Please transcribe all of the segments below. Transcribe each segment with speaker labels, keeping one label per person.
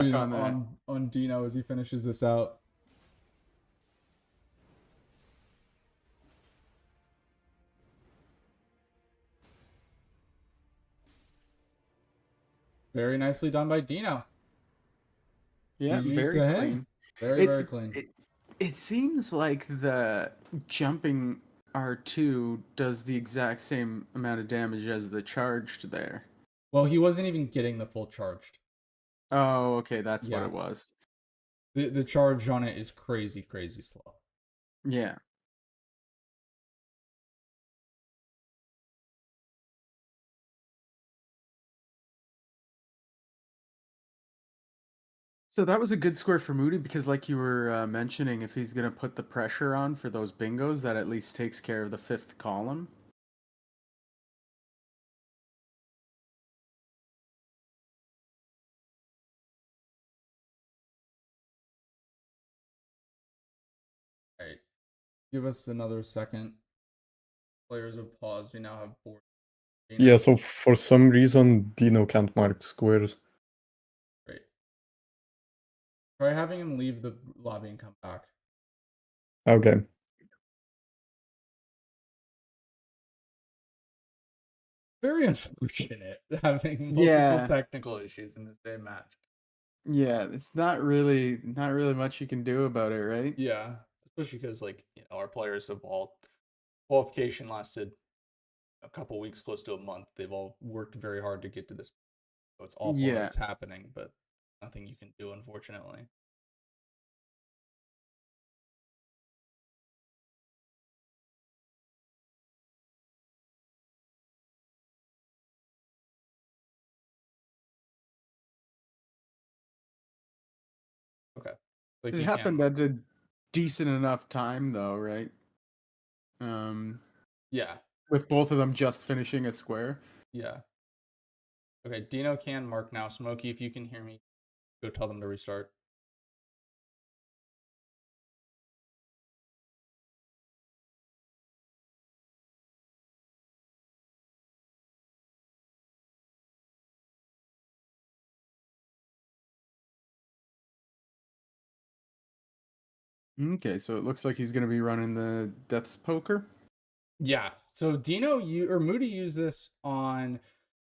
Speaker 1: on that.
Speaker 2: On Dino as he finishes this out. Very nicely done by Dino.
Speaker 1: Yeah,
Speaker 2: GG's
Speaker 1: very
Speaker 2: to him.
Speaker 1: clean.
Speaker 2: Very,
Speaker 1: It
Speaker 2: very clean.
Speaker 1: it it seems like the jumping R2 does the exact same amount of damage as the charged there.
Speaker 2: Well, he wasn't even getting the full charged.
Speaker 1: Oh, okay, that's what
Speaker 2: Yeah.
Speaker 1: it was.
Speaker 2: The charge on it is crazy, crazy slow.
Speaker 1: Yeah. So that was a good square for Moody because, like you were mentioning, if he's going to put the pressure on for those bingos, that at least takes care of the fifth column.
Speaker 2: All right. Give us another second. Players have paused. We now have 4.
Speaker 3: Yeah, so for some reason, Dino can't mark squares.
Speaker 2: Great. Try having him leave the lobby and come back.
Speaker 3: Okay.
Speaker 2: Very unfortunate having multiple
Speaker 1: Yeah.
Speaker 2: technical issues in the same match.
Speaker 1: Yeah, it's not really much you can do about it, right?
Speaker 2: Yeah, especially because our players have all qualification lasted a couple weeks, close to a month. They've all worked very hard to get to this. So it's awful that
Speaker 1: Yeah.
Speaker 2: it's happening, but nothing you can do, unfortunately. Okay. Like
Speaker 1: It happened at a decent enough time though, right?
Speaker 2: Yeah.
Speaker 1: With both of them just finishing a square.
Speaker 2: Yeah. Okay, Dino can mark now. Smokey, if you can hear me, go tell them to restart.
Speaker 1: Okay, so it looks like he's going to be running the Death's Poker.
Speaker 2: Yeah. So Dino, Moody used this in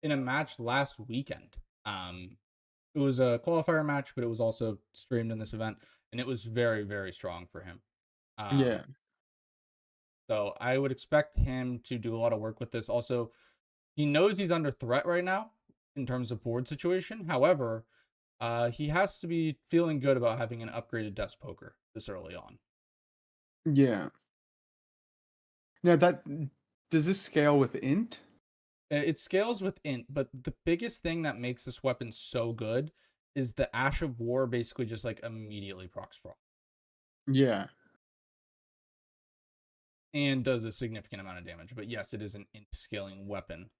Speaker 2: a match last weekend. It was a qualifier match, but it was also streamed in this event, and it was very, very strong for him.
Speaker 1: Yeah.
Speaker 2: So I would expect him to do a lot of work with this. Also, he knows he's under threat right now in terms of board situation. However, he has to be feeling good about having an upgraded desk poker this early on.
Speaker 1: Yeah. Now does this scale with int?
Speaker 2: It scales with int, but the biggest thing that makes this weapon so good is the Ash of War basically just immediately procs frost.
Speaker 1: Yeah.
Speaker 2: And does a significant amount of damage. But yes, it is an int scaling weapon,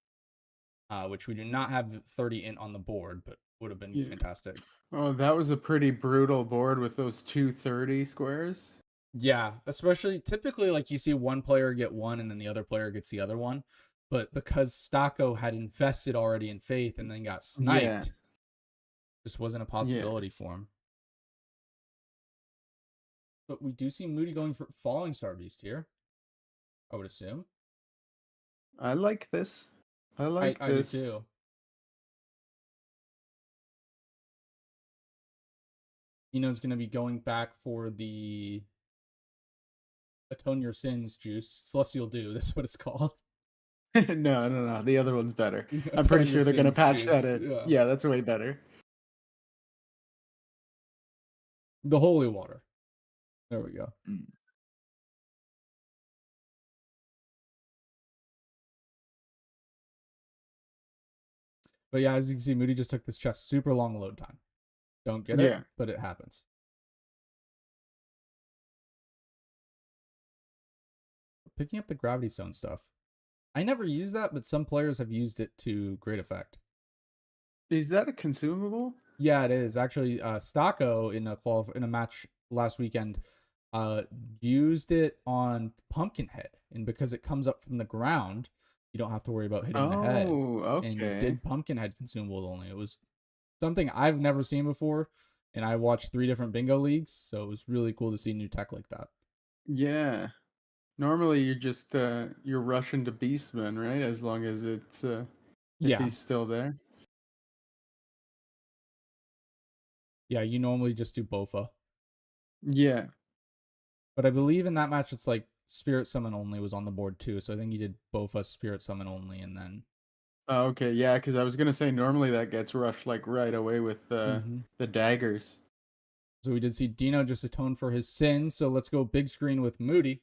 Speaker 2: which we do not have 30 int on the board, but would have been fantastic.
Speaker 1: Oh, that was a pretty brutal board with those 230 squares.
Speaker 2: Yeah, especially typically you see one player get one and then the other player gets the other one. But because Stocko had invested already in Faith and then got sniped, just wasn't a possibility for him. But we do see Moody going for Falling Star Beast here, I would assume.
Speaker 1: I like this. I like this.
Speaker 2: I do too. Dino's going to be going back for the Atone Your Sins juice. Celestial Dew, that's what it's called.
Speaker 1: No. The other one's better. I'm pretty sure they're going to patch that in. Yeah, that's way better.
Speaker 2: The Holy Water. There we go. But yeah, as you can see, Moody just took this chest. Super long load time. Don't get it, but it happens. Picking up the Gravity Stone stuff. I never use that, but some players have used it to great effect.
Speaker 1: Is that a consumable?
Speaker 2: Yeah, it is. Actually, Stocko in a match last weekend used it on Pumpkinhead, and because it comes up from the ground, you don't have to worry about hitting the head.
Speaker 1: Oh, okay.
Speaker 2: And you did Pumpkinhead consumables only. It was something I've never seen before, and I watched 3 different bingo leagues, so it was really cool to see new tech like that.
Speaker 1: Yeah. Normally you just you're rushing to Beastman, right? As long as it's if
Speaker 2: Yeah.
Speaker 1: he's still there.
Speaker 2: Yeah, you normally just do Bofa.
Speaker 1: Yeah.
Speaker 2: But I believe in that match it's like Spirit Summon only was on the board too, so I think you did Bofa Spirit Summon only and then
Speaker 1: Oh, okay, yeah, because I was gonna say normally that gets rushed like right away with the daggers.
Speaker 2: So we did see Dino just atone for his sins, so let's go big screen with Moody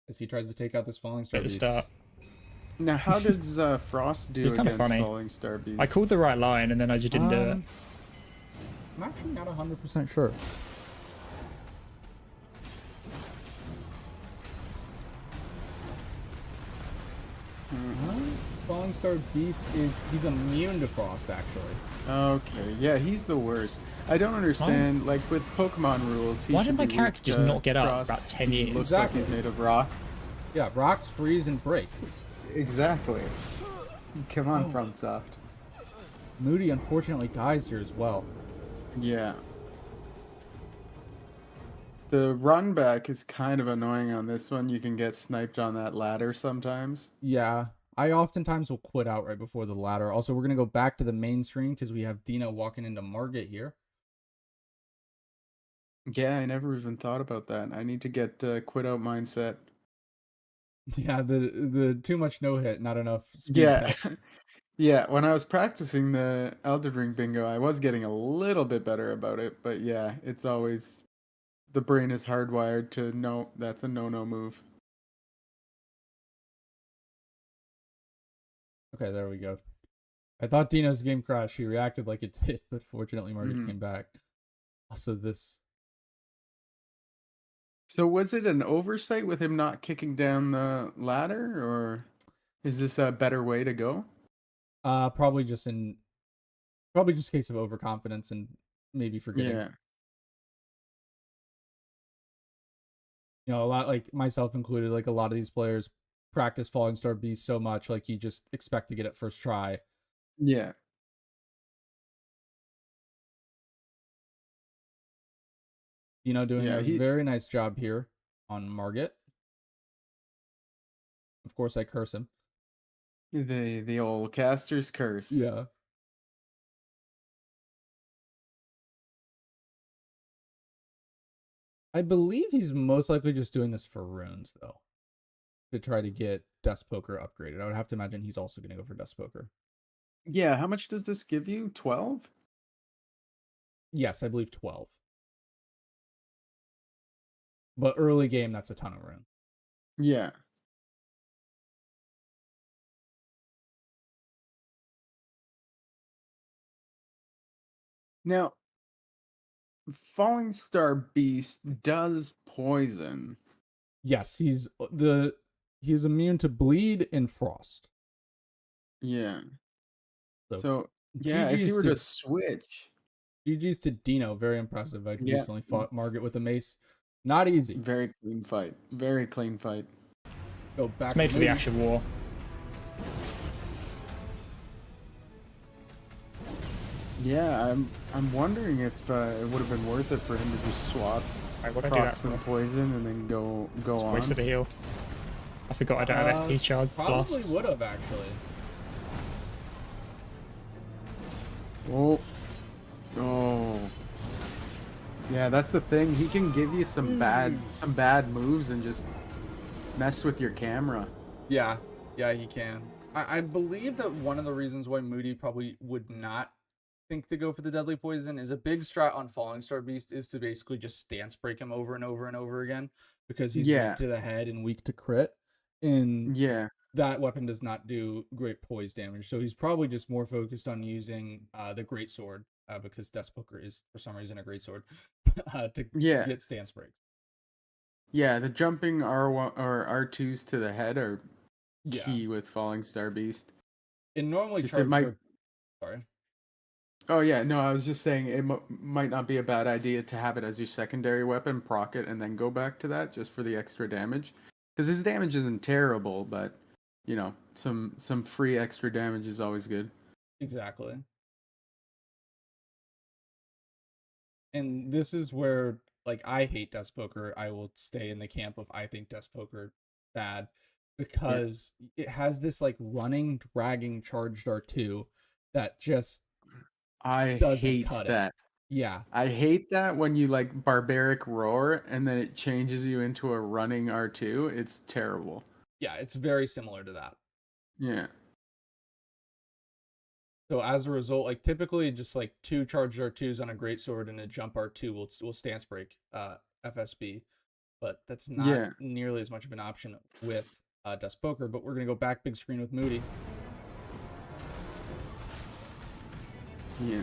Speaker 2: as he tries to take out this Falling Star
Speaker 4: At the
Speaker 2: Beast.
Speaker 4: start.
Speaker 1: Now, how does Frost do
Speaker 4: It's kind of
Speaker 1: against
Speaker 4: funny.
Speaker 1: Falling Star Beast?
Speaker 4: I called the right line and then I just didn't do it.
Speaker 2: I'm actually not 100% sure. Falling Star Beast he's immune to Frost actually.
Speaker 1: Okay, yeah, he's the worst. I don't understand, like with Pokemon rules, he
Speaker 4: Why
Speaker 1: should
Speaker 4: did my
Speaker 1: be
Speaker 4: character
Speaker 1: weak
Speaker 4: just
Speaker 1: to
Speaker 4: not get up
Speaker 1: Frost.
Speaker 4: for about 10 years?
Speaker 1: Looks like he's made of rock.
Speaker 2: Yeah, rocks, freeze, and break.
Speaker 1: Exactly. Come on, FromSoft.
Speaker 2: Moody unfortunately dies here as well.
Speaker 1: Yeah. The run back is kind of annoying on this one. You can get sniped on that ladder sometimes.
Speaker 2: Yeah, I oftentimes will quit out right before the ladder. Also, we're going to go back to the main screen because we have Dino walking into Margit here.
Speaker 1: Yeah, I never even thought about that. I need to get quit out mindset.
Speaker 2: Yeah, the too much no hit, not enough speed
Speaker 1: Yeah.
Speaker 2: tech.
Speaker 1: Yeah, when I was practicing the Elden Ring bingo, I was getting a little bit better about it, but yeah, it's always the brain is hardwired to no, that's a no move.
Speaker 2: Okay, there we go. I thought Dino's game crashed. He reacted like it did, but fortunately Margit came back. Also, this.
Speaker 1: So was it an oversight with him not kicking down the ladder, or is this a better way to go?
Speaker 2: Probably just a case of overconfidence and maybe forgetting.
Speaker 1: Yeah.
Speaker 2: You know, a lot like myself included, like a lot of these players practice Falling Star Beast so much, like you just expect to get it first try.
Speaker 1: Yeah.
Speaker 2: You know, doing
Speaker 1: Yeah,
Speaker 2: a
Speaker 1: he
Speaker 2: very nice job here on Margit. Of course, I curse him.
Speaker 1: the old caster's curse.
Speaker 2: Yeah. I believe he's most likely just doing this for runes, though, to try to get Dust Poker upgraded. I would have to imagine he's also going to go for Dust Poker.
Speaker 1: Yeah, how much does this give you? 12?
Speaker 2: Yes, I believe 12. But early game, that's a ton of runes.
Speaker 1: Yeah. Now, Falling Star Beast does poison.
Speaker 2: Yes, he's immune to bleed and frost.
Speaker 1: Yeah.
Speaker 2: So,
Speaker 1: So, yeah, if he were to switch.
Speaker 2: GG's to Dino, very impressive. I
Speaker 1: Yeah.
Speaker 2: recently fought Margit with a mace. Not easy.
Speaker 1: Very clean fight. Very clean fight.
Speaker 2: Go back.
Speaker 4: It's made for the actual war.
Speaker 1: Yeah, I'm wondering if it would have been worth it for him to just swap,
Speaker 4: Right, what do I do that
Speaker 1: proc
Speaker 4: for?
Speaker 1: some poison, and then go on.
Speaker 4: Wasted a heal. I forgot I don't have FP charge
Speaker 2: Probably
Speaker 4: blasts.
Speaker 2: would have actually.
Speaker 1: Oh. Oh. Yeah, that's the thing. He can give you some bad moves and just mess with your camera.
Speaker 2: Yeah, he can. I believe that one of the reasons why Moody probably would not think to go for the deadly poison is a big strat on Falling Star Beast is to basically just stance break him over and over and over again because he's weak to the head and weak to crit. And that weapon does not do great poise damage. So he's probably just more focused on using the great sword because Dust Poker is for some reason a great sword to get stance breaks.
Speaker 1: Yeah, the jumping R1 or R2s to the head are key with Falling Star Beast.
Speaker 2: And normally sorry.
Speaker 1: Oh yeah, no, I was just saying it might not be a bad idea to have it as your secondary weapon, proc it, and then go back to that just for the extra damage. Because his damage isn't terrible, but you know, some free extra damage is always good.
Speaker 2: Exactly. And this is where, like, I hate Death Poker. I will stay in the camp of I think Death Poker bad because it has this like running, dragging charged R2 that just
Speaker 1: I
Speaker 2: doesn't
Speaker 1: hate
Speaker 2: cut it.
Speaker 1: that.
Speaker 2: Yeah.
Speaker 1: I hate that when you like barbaric roar and then it changes you into a running R2. It's terrible.
Speaker 2: Yeah, it's very similar to that.
Speaker 1: Yeah.
Speaker 2: So as a result, like typically just like 2 charged R2s on a greatsword and a jump R2 will stance break FSB, but that's not
Speaker 1: Yeah.
Speaker 2: nearly as much of an option with Death Poker. But we're gonna go back big screen with Moody.
Speaker 1: Yeah.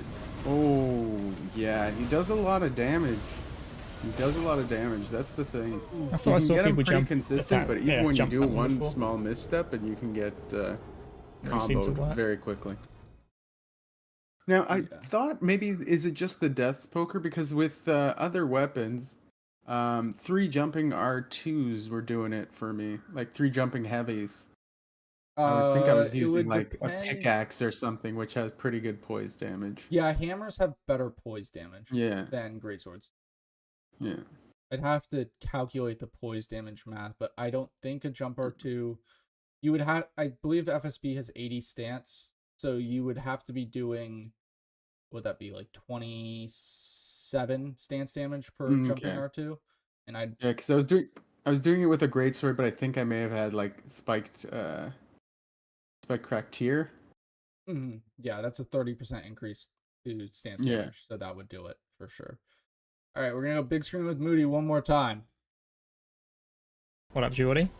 Speaker 1: Oh, yeah. He does a lot of damage. He does a lot of damage. That's the thing.
Speaker 4: I thought I saw
Speaker 1: get him
Speaker 4: people
Speaker 1: pretty
Speaker 4: jump
Speaker 1: consistent,
Speaker 4: attack.
Speaker 1: but even
Speaker 4: Yeah,
Speaker 1: when you
Speaker 4: jump
Speaker 1: do
Speaker 4: that one
Speaker 1: one
Speaker 4: before.
Speaker 1: small misstep, and you can get
Speaker 4: Really seemed to
Speaker 1: comboed
Speaker 4: work.
Speaker 1: very quickly. Now, I
Speaker 2: Yeah.
Speaker 1: thought maybe is it just the Death Poker? Because with other weapons, 3 jumping R2s were doing it for me. Like 3 jumping heavies. I would think I was
Speaker 2: It
Speaker 1: using
Speaker 2: would
Speaker 1: like a
Speaker 2: depend.
Speaker 1: pickaxe or something, which has pretty good poise damage.
Speaker 2: Yeah, hammers have better poise damage
Speaker 1: Yeah.
Speaker 2: than greatswords.
Speaker 1: Yeah.
Speaker 2: I'd have to calculate the poise damage math, but I don't think a jump R2 you would have. I believe FSB has 80 stance, so you would have to be doing. Would that be like 27 stance damage per jumping
Speaker 1: Okay.
Speaker 2: R2? And I'd
Speaker 1: Yeah, because I was doing it with a greatsword, but I think I may have had like spiked cracked tier.
Speaker 2: yeah, that's a 30% increase to stance
Speaker 1: Yeah.
Speaker 2: damage, so that would do it for sure. All right, we're gonna go big screen with Moody one more time.
Speaker 4: What up, Jordy?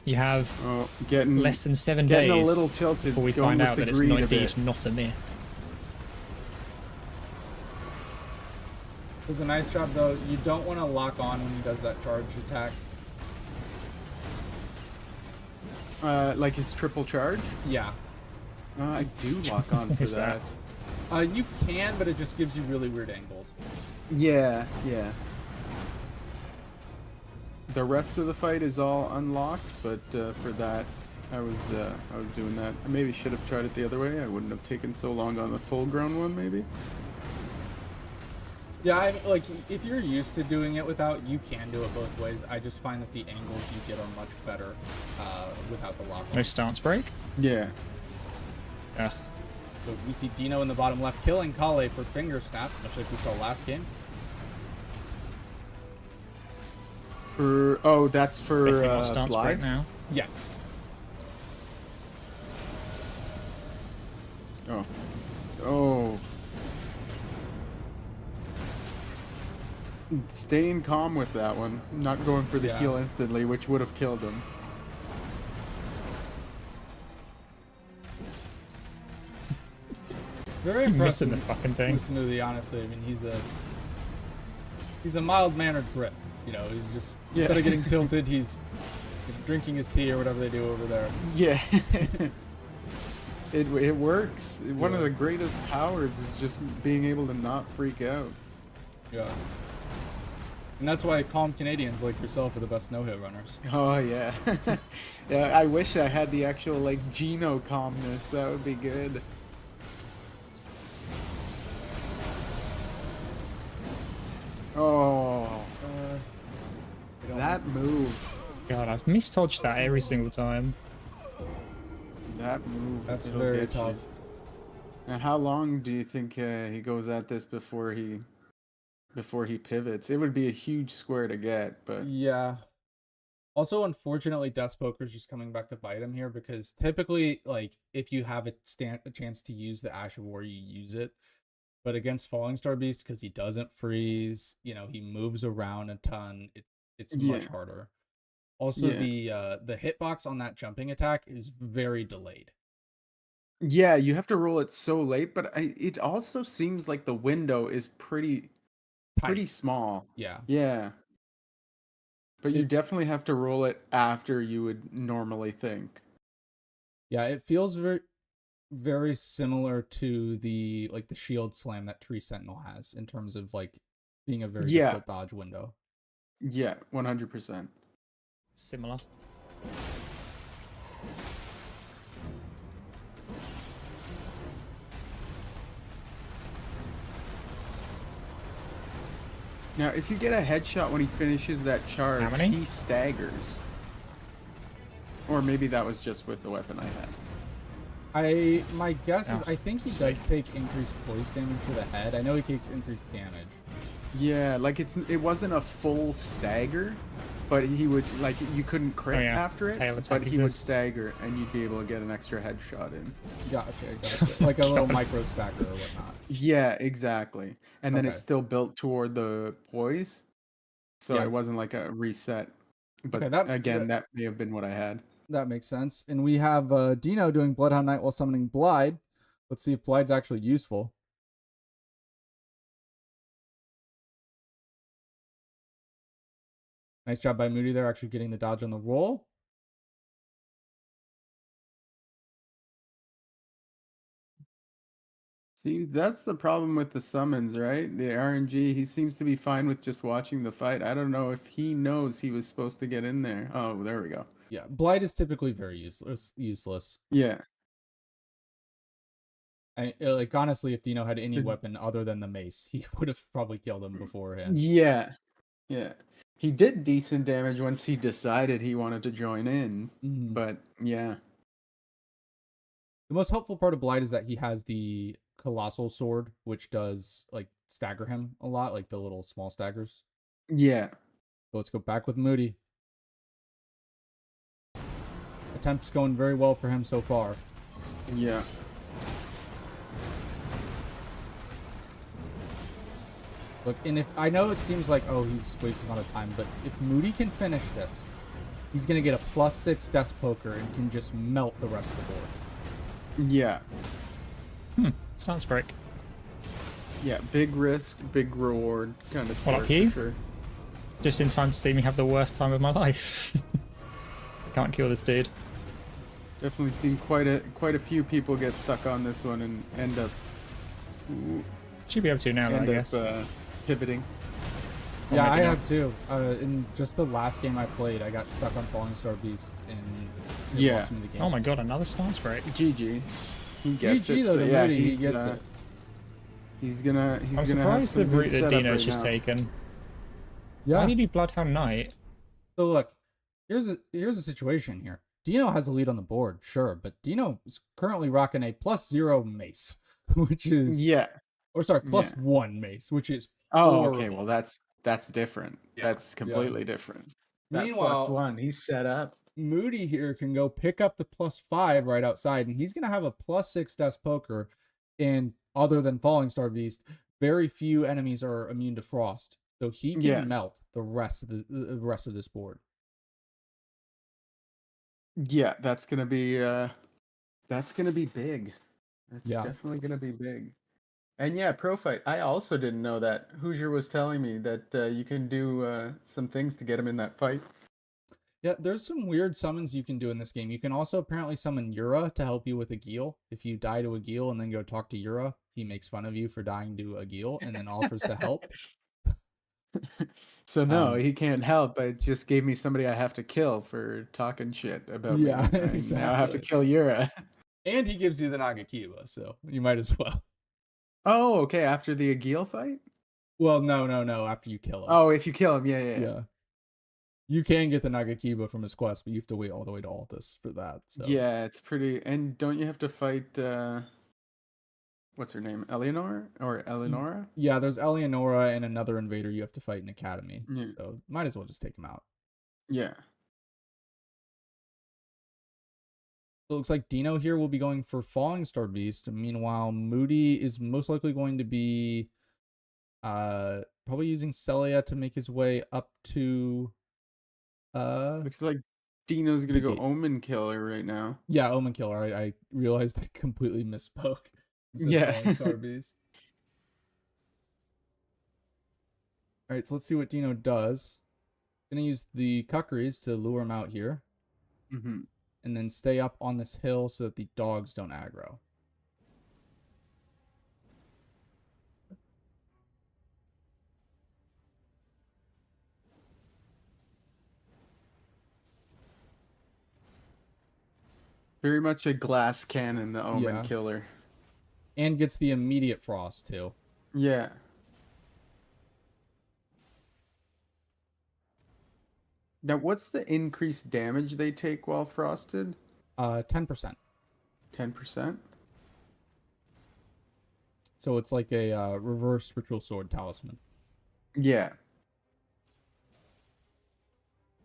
Speaker 4: You have
Speaker 1: Oh, getting
Speaker 4: less than 7
Speaker 1: getting
Speaker 4: days
Speaker 1: a little tilted
Speaker 4: before we
Speaker 1: going
Speaker 4: find
Speaker 1: with
Speaker 4: out
Speaker 1: the
Speaker 4: that it's
Speaker 1: greed
Speaker 4: not
Speaker 1: a
Speaker 4: indeed
Speaker 1: bit.
Speaker 4: not a myth.
Speaker 2: Does a nice job though. You don't want to lock on when he does that charge attack.
Speaker 1: Like his triple charge.
Speaker 2: Yeah.
Speaker 1: I do lock on for
Speaker 4: Is that?
Speaker 1: that.
Speaker 2: You can, but it just gives you really weird angles.
Speaker 1: Yeah, yeah. The rest of the fight is all unlocked, but for that, I was doing that. I maybe should have tried it the other way. I wouldn't have taken so long on the full-grown one, maybe.
Speaker 2: Yeah, like if you're used to doing it without, you can do it both ways. I just find that the angles you get are much better without the lock.
Speaker 4: No stance break?
Speaker 1: Yeah.
Speaker 4: Ugh.
Speaker 2: So we see Dino in the bottom left killing Kale for finger snap, much like we saw last game.
Speaker 1: That's for
Speaker 4: Definitely not stance break
Speaker 1: Blythe?
Speaker 4: now.
Speaker 2: Yes.
Speaker 1: Oh. Oh. Staying calm with that one. Not going for the
Speaker 2: Yeah.
Speaker 1: heal instantly, which would have killed him.
Speaker 2: Very
Speaker 4: You're
Speaker 2: impressive
Speaker 4: missing the fucking thing.
Speaker 2: with Smoothie, honestly. I mean, he's a mild-mannered Brit. You know, he's just instead of getting tilted, he's drinking his tea or whatever they do over there.
Speaker 1: Yeah. It works. One of
Speaker 2: Yeah.
Speaker 1: the greatest powers is just being able to not freak out.
Speaker 2: Yeah. And that's why calm Canadians like yourself are the best no-hit runners.
Speaker 1: Oh yeah. Yeah, I wish I had the actual like Geno calmness. That would be good. Oh, that move.
Speaker 4: God, I've misdodged that every single time.
Speaker 1: That move.
Speaker 2: That's
Speaker 1: it'll
Speaker 2: very
Speaker 1: get you.
Speaker 2: tough.
Speaker 1: Now, how long do you think he goes at this before he pivots? It would be a huge square to get, but
Speaker 2: Yeah. Also, unfortunately, Death Poker's just coming back to bite him here because typically, like, if you have a chance to use the Ash of War, you use it. But against Falling Star Beast, because he doesn't freeze, you know, he moves around a ton. It's much
Speaker 1: Yeah.
Speaker 2: harder. Also,
Speaker 1: Yeah.
Speaker 2: the hitbox on that jumping attack is very delayed.
Speaker 1: yeah, you have to roll it so late. But it also seems like the window is pretty
Speaker 2: Tight.
Speaker 1: small.
Speaker 2: Yeah.
Speaker 1: Yeah. But you
Speaker 2: It-
Speaker 1: definitely have to roll it after you would normally think.
Speaker 2: Yeah, it feels very very similar to the like the shield slam that Tree Sentinel has in terms of like being a very
Speaker 1: Yeah.
Speaker 2: difficult dodge window.
Speaker 1: Yeah, 100%.
Speaker 4: Similar.
Speaker 1: Now, if you get a headshot when he finishes that charge,
Speaker 4: How many?
Speaker 1: he staggers. Or maybe that was just with the weapon I had.
Speaker 2: My guess is
Speaker 4: Oh,
Speaker 2: I think he
Speaker 4: sick.
Speaker 2: does take increased poise damage to the head. I know he takes increased damage.
Speaker 1: Yeah, like it wasn't a full stagger, but he would like you couldn't crit
Speaker 4: yeah.
Speaker 1: after it,
Speaker 4: Tail
Speaker 1: but
Speaker 4: attack
Speaker 1: he would
Speaker 4: exists.
Speaker 1: stagger and you'd be able to get an extra headshot in.
Speaker 2: Gotcha. Like a little micro stacker or whatnot.
Speaker 1: Yeah, exactly. And then
Speaker 2: Okay.
Speaker 1: it's still built toward the poise, so
Speaker 2: Yeah.
Speaker 1: it wasn't like a reset. But
Speaker 2: Okay,
Speaker 1: that may have been what I had.
Speaker 2: that makes sense. And we have Dino doing Bloodhound Knight while summoning Blide. Let's see if Blide's actually useful. Nice job by Moody there, actually getting the dodge on the roll.
Speaker 1: See, that's the problem with the summons, right? The RNG, he seems to be fine with just watching the fight. I don't know if he knows he was supposed to get in there. Oh, there we go.
Speaker 2: Yeah, Blide is typically very useless.
Speaker 1: Yeah.
Speaker 2: And like honestly, if Dino had any weapon other than the mace, he would have probably killed him beforehand.
Speaker 1: Yeah. Yeah. He did decent damage once he decided he wanted to join in.
Speaker 2: Mhm.
Speaker 1: But yeah.
Speaker 2: The most helpful part of Blide is that he has the Colossal Sword, which does like stagger him a lot, like the little small staggers.
Speaker 1: Yeah.
Speaker 2: So let's go back with Moody. Attempt's going very well for him so far.
Speaker 1: Yeah.
Speaker 2: Look, and if I know it seems like, oh, he's wasting a lot of time, but if Moody can finish this, he's gonna get a +6 death poker and can just melt the rest of the board.
Speaker 1: Yeah.
Speaker 4: Stance break.
Speaker 1: Yeah. Big risk, big reward kind of
Speaker 4: What
Speaker 1: start
Speaker 4: up, you?
Speaker 1: for sure.
Speaker 4: Just in time to see me have the worst time of my life. I can't kill this dude.
Speaker 1: Definitely seen quite a few people get stuck on this one and end up
Speaker 4: Should be able to now, though, I guess.
Speaker 1: pivoting.
Speaker 2: Yeah,
Speaker 4: maybe
Speaker 2: I
Speaker 4: not.
Speaker 2: have too. In just the last game I played, I got stuck on Falling Star Beast and it
Speaker 1: Yeah.
Speaker 2: lost me the game.
Speaker 4: Oh my god, another stance break.
Speaker 1: GG. He gets
Speaker 2: GG
Speaker 1: it.
Speaker 2: though
Speaker 1: So
Speaker 2: to
Speaker 1: yeah,
Speaker 2: Moody, he
Speaker 1: he's
Speaker 2: gets it.
Speaker 1: He's gonna
Speaker 4: I'm
Speaker 1: have
Speaker 4: surprised
Speaker 1: some
Speaker 4: the
Speaker 1: good
Speaker 4: route that
Speaker 1: setup
Speaker 4: Dino's
Speaker 1: right
Speaker 4: just
Speaker 1: now.
Speaker 4: taken.
Speaker 2: Yeah.
Speaker 4: Why did he Bloodhound Knight?
Speaker 2: So look, here's a situation here. Dino has a lead on the board, sure, but Dino is currently rocking a +0 mace, which is
Speaker 1: Yeah.
Speaker 2: or sorry,
Speaker 1: Yeah.
Speaker 2: +1 mace, which is
Speaker 1: Oh,
Speaker 2: horrible.
Speaker 1: okay. Well, that's different.
Speaker 2: Yeah,
Speaker 1: That's completely different. That
Speaker 2: Meanwhile,
Speaker 1: +1, he's set up.
Speaker 2: Moody here can go pick up the +5 right outside, and he's gonna have a +6 death poker. And other than Falling Star Beast, very few enemies are immune to frost, so he can
Speaker 1: Yeah.
Speaker 2: melt the rest of the rest of this board.
Speaker 1: Yeah, that's gonna be big. That's
Speaker 2: Yeah.
Speaker 1: definitely gonna be big. And yeah, pro fight. I also didn't know that. Hoosier was telling me that you can do some things to get him in that fight.
Speaker 2: Yeah, there's some weird summons you can do in this game. You can also apparently summon Yura to help you with a Geel. If you die to a Geel and then go talk to Yura, he makes fun of you for dying to a Geel and then offers to help.
Speaker 1: So no,
Speaker 2: Um,
Speaker 1: he can't help. It just gave me somebody I have to kill for talking shit about me.
Speaker 2: Yeah,
Speaker 1: I now have to
Speaker 2: exactly.
Speaker 1: kill Yura.
Speaker 2: And he gives you the Nagakiba, so you might as well.
Speaker 1: Oh, okay. After the Agil fight?
Speaker 2: Well, no. After you kill him.
Speaker 1: Oh, if you kill him, yeah.
Speaker 2: Yeah. You can get the Nagakiba from his quest, but you have to wait all the way to Altus for that. So.
Speaker 1: Yeah, it's pretty. And don't you have to fight? What's her name? Eleanor or Eleonora?
Speaker 2: Yeah, there's Eleonora and another invader you have to fight in Academy.
Speaker 1: Yeah.
Speaker 2: So might as well just take him out.
Speaker 1: Yeah.
Speaker 2: So it looks like Dino here will be going for Falling Star Beast. Meanwhile, Moody is most likely going to be probably using Celia to make his way up to
Speaker 1: Looks like Dino's gonna
Speaker 2: the
Speaker 1: go
Speaker 2: gate.
Speaker 1: Omen Killer right now.
Speaker 2: Yeah, Omen Killer. I realized I completely misspoke. Instead of Falling Star Beast. Alright, so let's see what Dino does. Gonna use the Kukris to lure him out here.
Speaker 1: Mm-hmm.
Speaker 2: And then stay up on this hill so that the dogs don't aggro.
Speaker 1: Very much a glass cannon, the Omen
Speaker 2: Yeah.
Speaker 1: Killer.
Speaker 2: And gets the immediate frost too.
Speaker 1: Yeah. Now, what's the increased damage they take while frosted?
Speaker 2: 10%.
Speaker 1: 10%?
Speaker 2: So it's like a reverse ritual sword talisman.
Speaker 1: Yeah.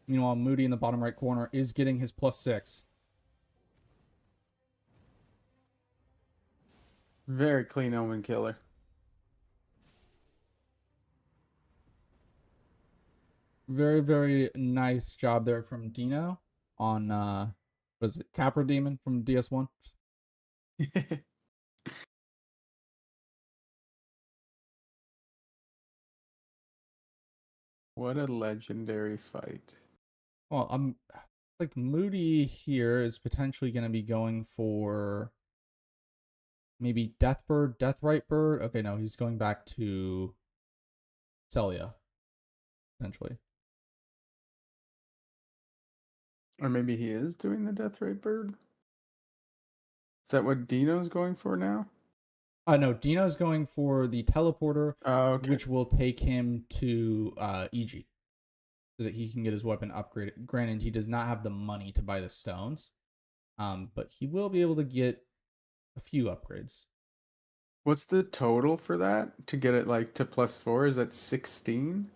Speaker 2: Meanwhile, Moody in the bottom right corner is getting his +6.
Speaker 1: Very clean omen killer.
Speaker 2: Very, very nice job there from Dino on was it Capra Demon from DS1?
Speaker 1: What a legendary fight.
Speaker 2: Well, I'm like Moody here is potentially going to be going for maybe Deathbird, Deathrite Bird. Okay, no, he's going back to Celia, potentially.
Speaker 1: Or maybe he is doing the Death Ray Bird? Is that what Dino's going for now?
Speaker 2: No, Dino's going for the teleporter,
Speaker 1: Oh, okay.
Speaker 2: which will take him to EG so that he can get his weapon upgraded. Granted, he does not have the money to buy the stones, but he will be able to get a few upgrades.
Speaker 1: What's the total for that to get it like to +4? Is that 16?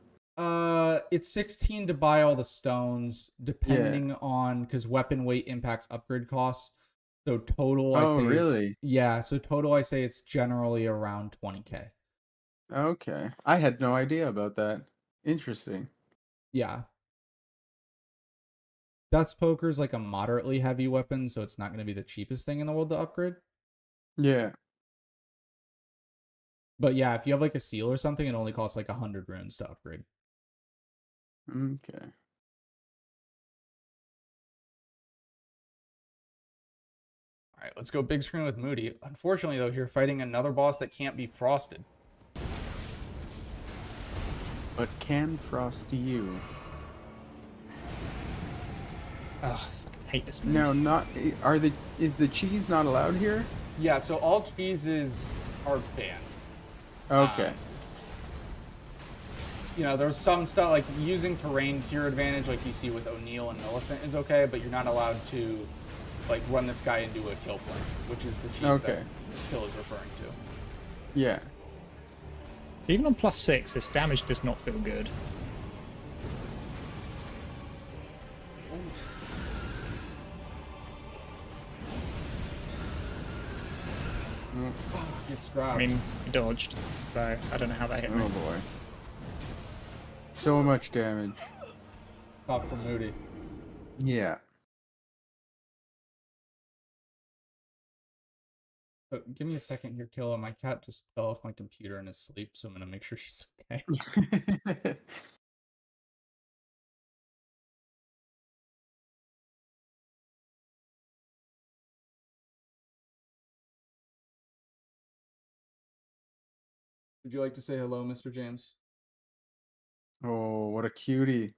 Speaker 2: It's 16 to buy all the stones, depending on because weapon weight impacts upgrade costs. So total, I
Speaker 1: Oh,
Speaker 2: say
Speaker 1: really?
Speaker 2: so total, I say it's generally around 20K.
Speaker 1: Okay. I had no idea about that. Interesting.
Speaker 2: Yeah. Death's Poker is like a moderately heavy weapon, so it's not going to be the cheapest thing in the world to upgrade.
Speaker 1: Yeah.
Speaker 2: But yeah, if you have like a seal or something, it only costs like 100 runes to upgrade.
Speaker 1: Okay.
Speaker 2: All right, let's go big screen with Moody. Unfortunately, though, you're fighting another boss that can't be frosted.
Speaker 1: But can Frost you?
Speaker 4: Ugh, I fucking hate this move.
Speaker 1: No, not is the cheese not allowed here?
Speaker 2: Yeah, so all cheeses are banned.
Speaker 1: Okay.
Speaker 2: You know, there's some stuff like using terrain to your advantage, like you see with O'Neill and Millicent, is okay, but you're not allowed to like run this guy into a kill flame, which is the cheese that Kill is referring to.
Speaker 1: Yeah.
Speaker 4: Even on +6, this damage does not feel good.
Speaker 2: Gets grabbed.
Speaker 4: I mean, he dodged, so I don't know how that hit me.
Speaker 1: Oh boy. So much damage.
Speaker 2: Top for Moody.
Speaker 1: Yeah.
Speaker 2: So give me a second here, Killa. My cat just fell off my computer in his sleep, so I'm gonna make sure she's okay. Would you like to say hello, Mr. James?
Speaker 1: Oh, what a cutie.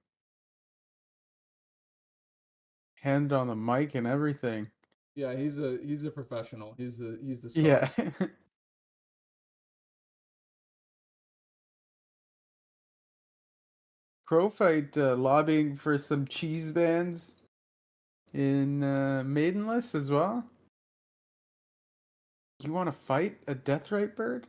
Speaker 1: Hand on the mic and everything.
Speaker 2: Yeah, he's a professional. He's the star.
Speaker 1: Yeah. Crowfight lobbying for some cheese bands in Maidenless as well. You want to fight a Deathrite bird?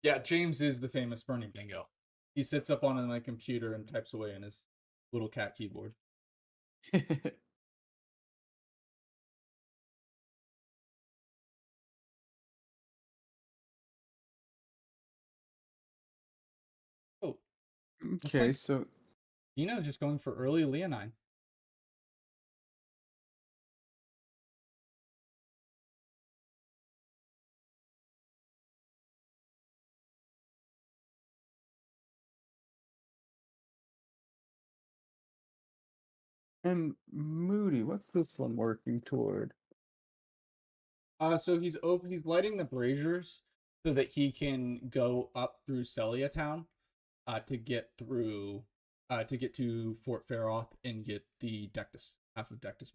Speaker 2: Yeah, James is the famous Bernie Bingo. He sits up on my computer and types away in his little cat keyboard. Oh,
Speaker 1: Okay,
Speaker 2: like
Speaker 1: so
Speaker 2: just going for early Leonine.
Speaker 1: and Moody, what's this one working toward?
Speaker 2: So he's lighting the braziers so that he can go up through Celia Town, to get through, to get to Fort Faroth and get the Dectus, half of Dectus.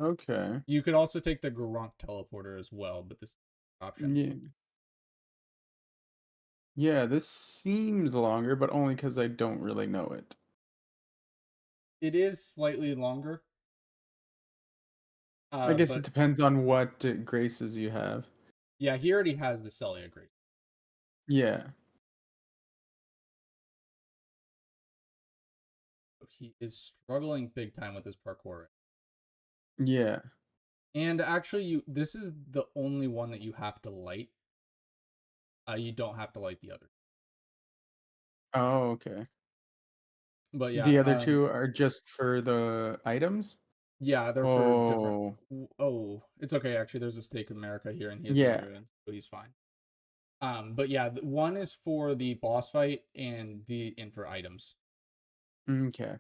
Speaker 1: Okay.
Speaker 2: You could also take the Garunk teleporter as well, but this option.
Speaker 1: Yeah. Yeah, this seems longer, but only because I don't really know it.
Speaker 2: It is slightly longer.
Speaker 1: I guess it
Speaker 2: But
Speaker 1: depends on what graces you have.
Speaker 2: yeah, he already has the Celia Grace.
Speaker 1: Yeah.
Speaker 2: He is struggling big time with his parkour.
Speaker 1: Yeah.
Speaker 2: And actually, this is the only one that you have to light. You don't have to light the other.
Speaker 1: Oh, okay.
Speaker 2: But yeah,
Speaker 1: The other two are just for the items?
Speaker 2: yeah, they're for different.
Speaker 1: Oh.
Speaker 2: Oh, it's okay. Actually, there's a Stake of America here, and he has no
Speaker 1: Yeah.
Speaker 2: ruins, so he's fine. But yeah, one is for the boss fight and for items.
Speaker 1: Okay.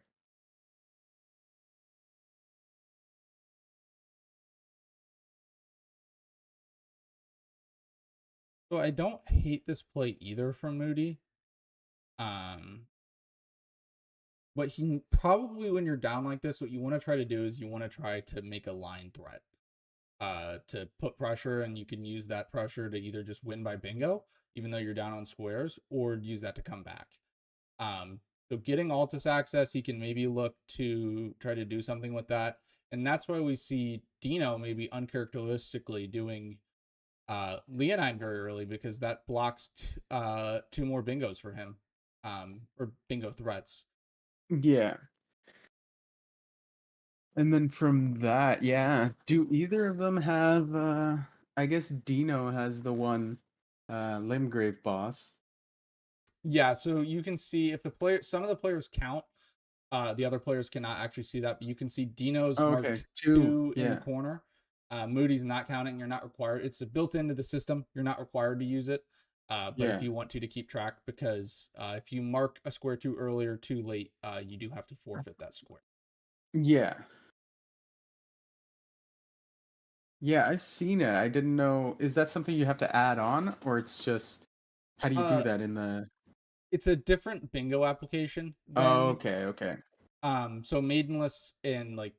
Speaker 2: So I don't hate this play either from Moody. Um, but he probably, when you're down like this, what you want to try to do is you want to try to make a line threat. To put pressure, and you can use that pressure to either just win by bingo, even though you're down on squares, or use that to come back. So getting Altus access, he can maybe look to try to do something with that. And that's why we see Dino maybe uncharacteristically doing Leonine very early, because that blocks two more bingos for him, or bingo threats.
Speaker 1: Yeah. And then from that, yeah. Do either of them have I guess Dino has the one Limgrave boss.
Speaker 2: Yeah, so you can see if some of the players count, the other players cannot actually see that, but you can see Dino's
Speaker 1: Oh, okay.
Speaker 2: marked
Speaker 1: Two.
Speaker 2: 2 in the
Speaker 1: Yeah.
Speaker 2: corner. Moody's not counting. You're not required. It's built into the system. You're not required to use it. But if
Speaker 1: Yeah.
Speaker 2: you want to keep track, because if you mark a square too early or too late, you do have to forfeit that square.
Speaker 1: Yeah. Yeah, I've seen it. I didn't know. Is that something you have to add on, or it's just how do you do
Speaker 2: Uh,
Speaker 1: that in the
Speaker 2: it's a different bingo application
Speaker 1: Oh,
Speaker 2: than
Speaker 1: okay, okay.
Speaker 2: so Maidenless, and like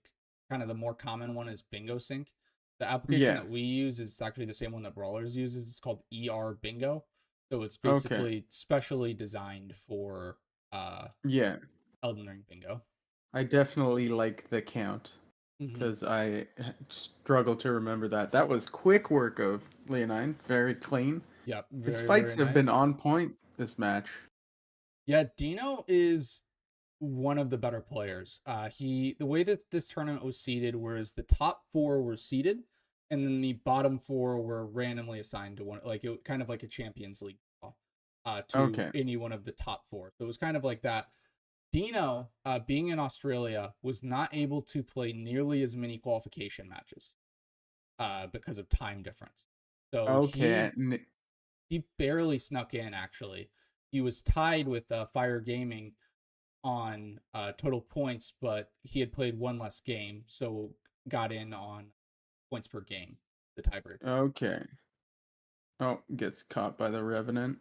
Speaker 2: kind of the more common one is Bingo Sync. The application
Speaker 1: Yeah.
Speaker 2: that we use is actually the same one that Brawlers uses. It's called Bingo. So it's
Speaker 1: Okay.
Speaker 2: basically specially designed for
Speaker 1: Yeah.
Speaker 2: Elden Ring Bingo.
Speaker 1: I definitely like the count
Speaker 2: Mm-hmm.
Speaker 1: because I struggle to remember that. That was quick work of Leonine. Very clean.
Speaker 2: Yep,
Speaker 1: His
Speaker 2: very,
Speaker 1: fights
Speaker 2: very
Speaker 1: have been
Speaker 2: nice.
Speaker 1: on point this match.
Speaker 2: Yeah, Dino is one of the better players. The way that this tournament was seeded was the top 4 were seeded, and then the bottom 4 were randomly assigned to one, like it kind of like a Champions League, to
Speaker 1: Okay.
Speaker 2: any one of the top 4. So it was kind of like that. Dino, being in Australia, was not able to play nearly as many qualification matches, because of time difference. So
Speaker 1: Okay.
Speaker 2: he barely snuck in. Actually, he was tied with Fire Gaming on total points, but he had played one less game, so got in on points per game, the tiebreaker.
Speaker 1: Okay. Oh, gets caught by the Revenant.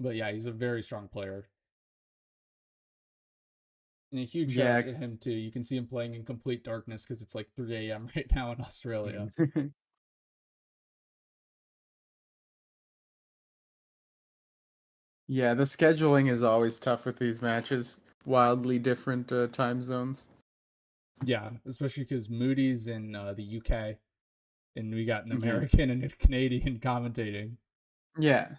Speaker 2: But yeah, he's a very strong player. And a huge shout out
Speaker 1: Yeah.
Speaker 2: to him too. You can see him playing in complete darkness because it's like 3 a.m. right now in Australia.
Speaker 1: Yeah, the scheduling is always tough with these matches. Wildly different time zones.
Speaker 2: Yeah, especially because Moody's in the UK, and we got an
Speaker 1: Yeah.
Speaker 2: American and a Canadian commentating.
Speaker 1: Yeah.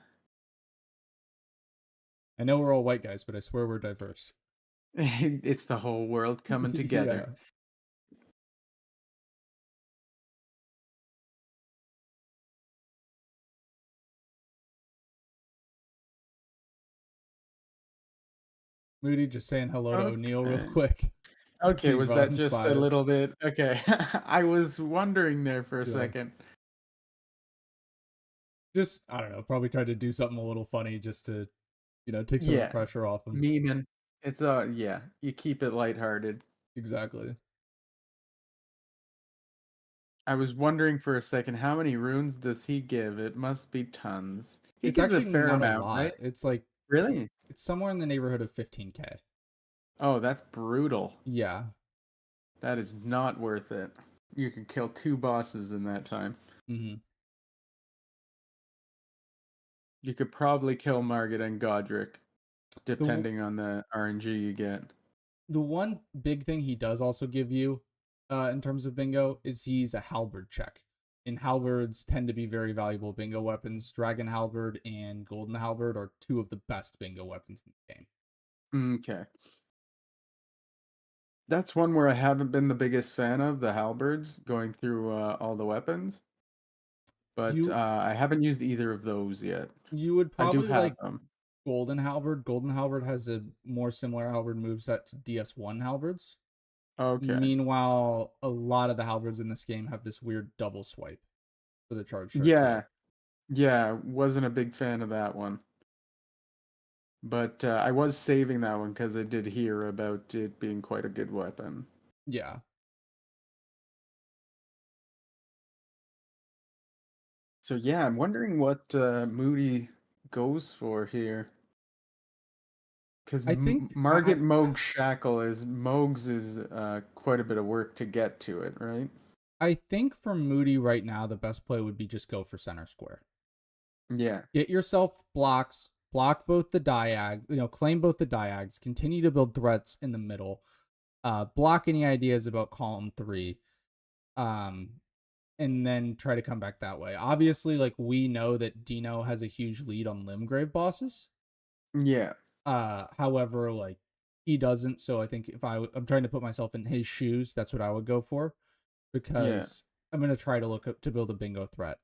Speaker 2: I know we're all white guys, but I swear we're diverse.
Speaker 1: It's the whole world coming together.
Speaker 2: Yeah. Moody just saying hello to O'Neill real
Speaker 1: Okay.
Speaker 2: quick.
Speaker 1: Okay,
Speaker 2: See,
Speaker 1: was
Speaker 2: bro,
Speaker 1: that
Speaker 2: I'm
Speaker 1: just a
Speaker 2: inspired.
Speaker 1: little bit? Okay. I was wondering there for a
Speaker 2: Yeah.
Speaker 1: second.
Speaker 2: Just, I don't know, probably tried to do something a little funny just to, take some of the
Speaker 1: Yeah.
Speaker 2: pressure off him.
Speaker 1: Memeing. It's yeah, you keep it lighthearted.
Speaker 2: Exactly.
Speaker 1: I was wondering for a second, how many runes does he give? It must be tons. He
Speaker 2: It's
Speaker 1: gives a
Speaker 2: actually
Speaker 1: fair
Speaker 2: not a
Speaker 1: amount, right?
Speaker 2: lot. It's like,
Speaker 1: Really?
Speaker 2: it's somewhere in the neighborhood of 15K.
Speaker 1: Oh, that's brutal.
Speaker 2: Yeah.
Speaker 1: That is not worth it. You can kill 2 bosses in that time.
Speaker 2: Mm-hmm.
Speaker 1: You could probably kill Margit and Godric,
Speaker 2: The w-
Speaker 1: depending on the RNG you get.
Speaker 2: the one big thing he does also give you, in terms of bingo, is he's a halberd check. And halberds tend to be very valuable bingo weapons. Dragon halberd and golden halberd are two of the best bingo weapons in the game.
Speaker 1: Okay. That's one where I haven't been the biggest fan of, the halberds, going through all the weapons. But
Speaker 2: You
Speaker 1: I haven't used either of those yet.
Speaker 2: you would
Speaker 1: I do
Speaker 2: probably
Speaker 1: have
Speaker 2: like
Speaker 1: them.
Speaker 2: golden halberd. Golden halberd has a more similar halberd moveset to DS1 halberds.
Speaker 1: Okay.
Speaker 2: Meanwhile, a lot of the halberds in this game have this weird double swipe for the charge shot
Speaker 1: Yeah.
Speaker 2: too.
Speaker 1: Yeah, wasn't a big fan of that one. But I was saving that one because I did hear about it being quite a good weapon.
Speaker 2: Yeah.
Speaker 1: So yeah, I'm wondering what Moody goes for here. Because
Speaker 2: I think
Speaker 1: Margit Moog Shackle is Moogs is quite a bit of work to get to it, right?
Speaker 2: I think for Moody right now, the best play would be just go for center square.
Speaker 1: Yeah.
Speaker 2: Get yourself blocks, block both the diag, claim both the diags, continue to build threats in the middle, block any ideas about column 3, and then try to come back that way. Obviously, like, we know that Dino has a huge lead on Limgrave bosses.
Speaker 1: Yeah.
Speaker 2: However, like, he doesn't, so I think if I'm trying to put myself in his shoes, that's what I would go for, because I'm gonna try to look up to build a bingo threat.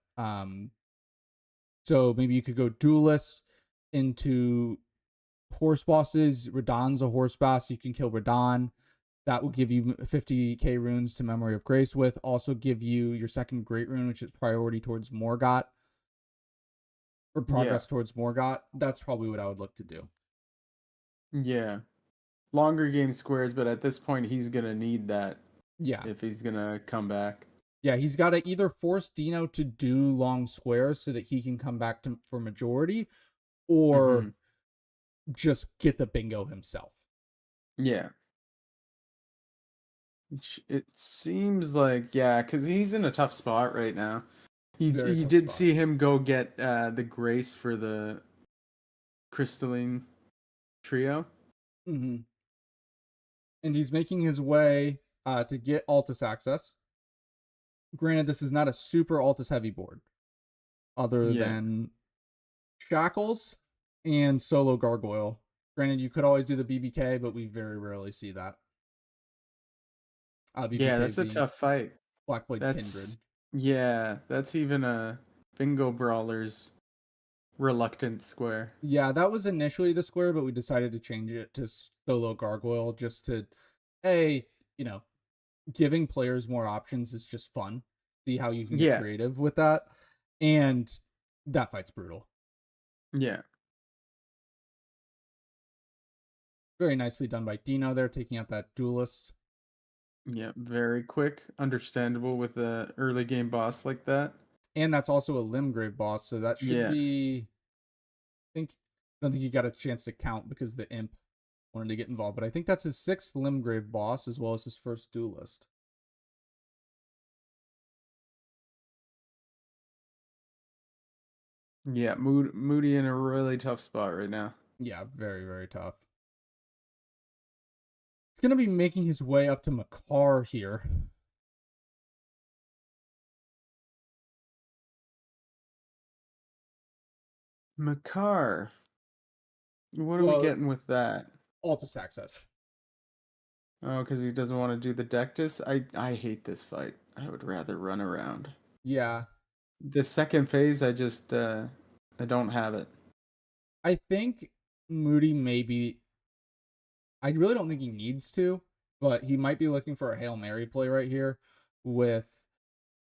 Speaker 2: So maybe you could go duelist into horse bosses. Radon's a horse boss. You can kill Radon. That will give you 50k runes to Memory of Grace with. Also give you your second great rune, which is priority towards Morgott. Or progress towards Morgott. That's probably what I would look to do.
Speaker 1: Yeah. Longer game squares, but at this point he's gonna need that.
Speaker 2: Yeah.
Speaker 1: If he's gonna come back.
Speaker 2: Yeah, he's got to either force Dino to do long squares so that he can come back for majority, or just get the bingo himself.
Speaker 1: Yeah. It seems like, yeah, because he's in a tough spot right now. You did see him go get the grace for the crystalline trio.
Speaker 2: Mm-hmm. And he's making his way to get Altus access. Granted, this is not a super Altus heavy board, other than Shackles and Solo Gargoyle. Granted, you could always do the BBK, but we very rarely see that. BBK
Speaker 1: Yeah, that's a tough fight.
Speaker 2: Blackblade Kindred.
Speaker 1: Yeah, that's even a bingo brawler's reluctant square.
Speaker 2: Yeah, that was initially the square, but we decided to change it to Solo Gargoyle just to, giving players more options is just fun. See how you can get creative with that. And that fight's brutal.
Speaker 1: Yeah.
Speaker 2: Very nicely done by Dino there, taking out that duelist.
Speaker 1: Yeah, very quick, understandable with a early game boss like that.
Speaker 2: And that's also a Limgrave boss, so that should be... I don't think you got a chance to count because the imp wanted to get involved, but I think that's his 6th Limgrave boss as well as his first duelist.
Speaker 1: Yeah, Moody in a really tough spot right now.
Speaker 2: Yeah, very, very tough. He's going to be making his way up to Makar here.
Speaker 1: Makar. What are we getting with that?
Speaker 2: Altus access.
Speaker 1: Oh, because he doesn't want to do the Dectus? I hate this fight. I would rather run around.
Speaker 2: Yeah.
Speaker 1: The second phase, I just, I don't have it.
Speaker 2: I think Moody maybe... I really don't think he needs to, but he might be looking for a Hail Mary play right here with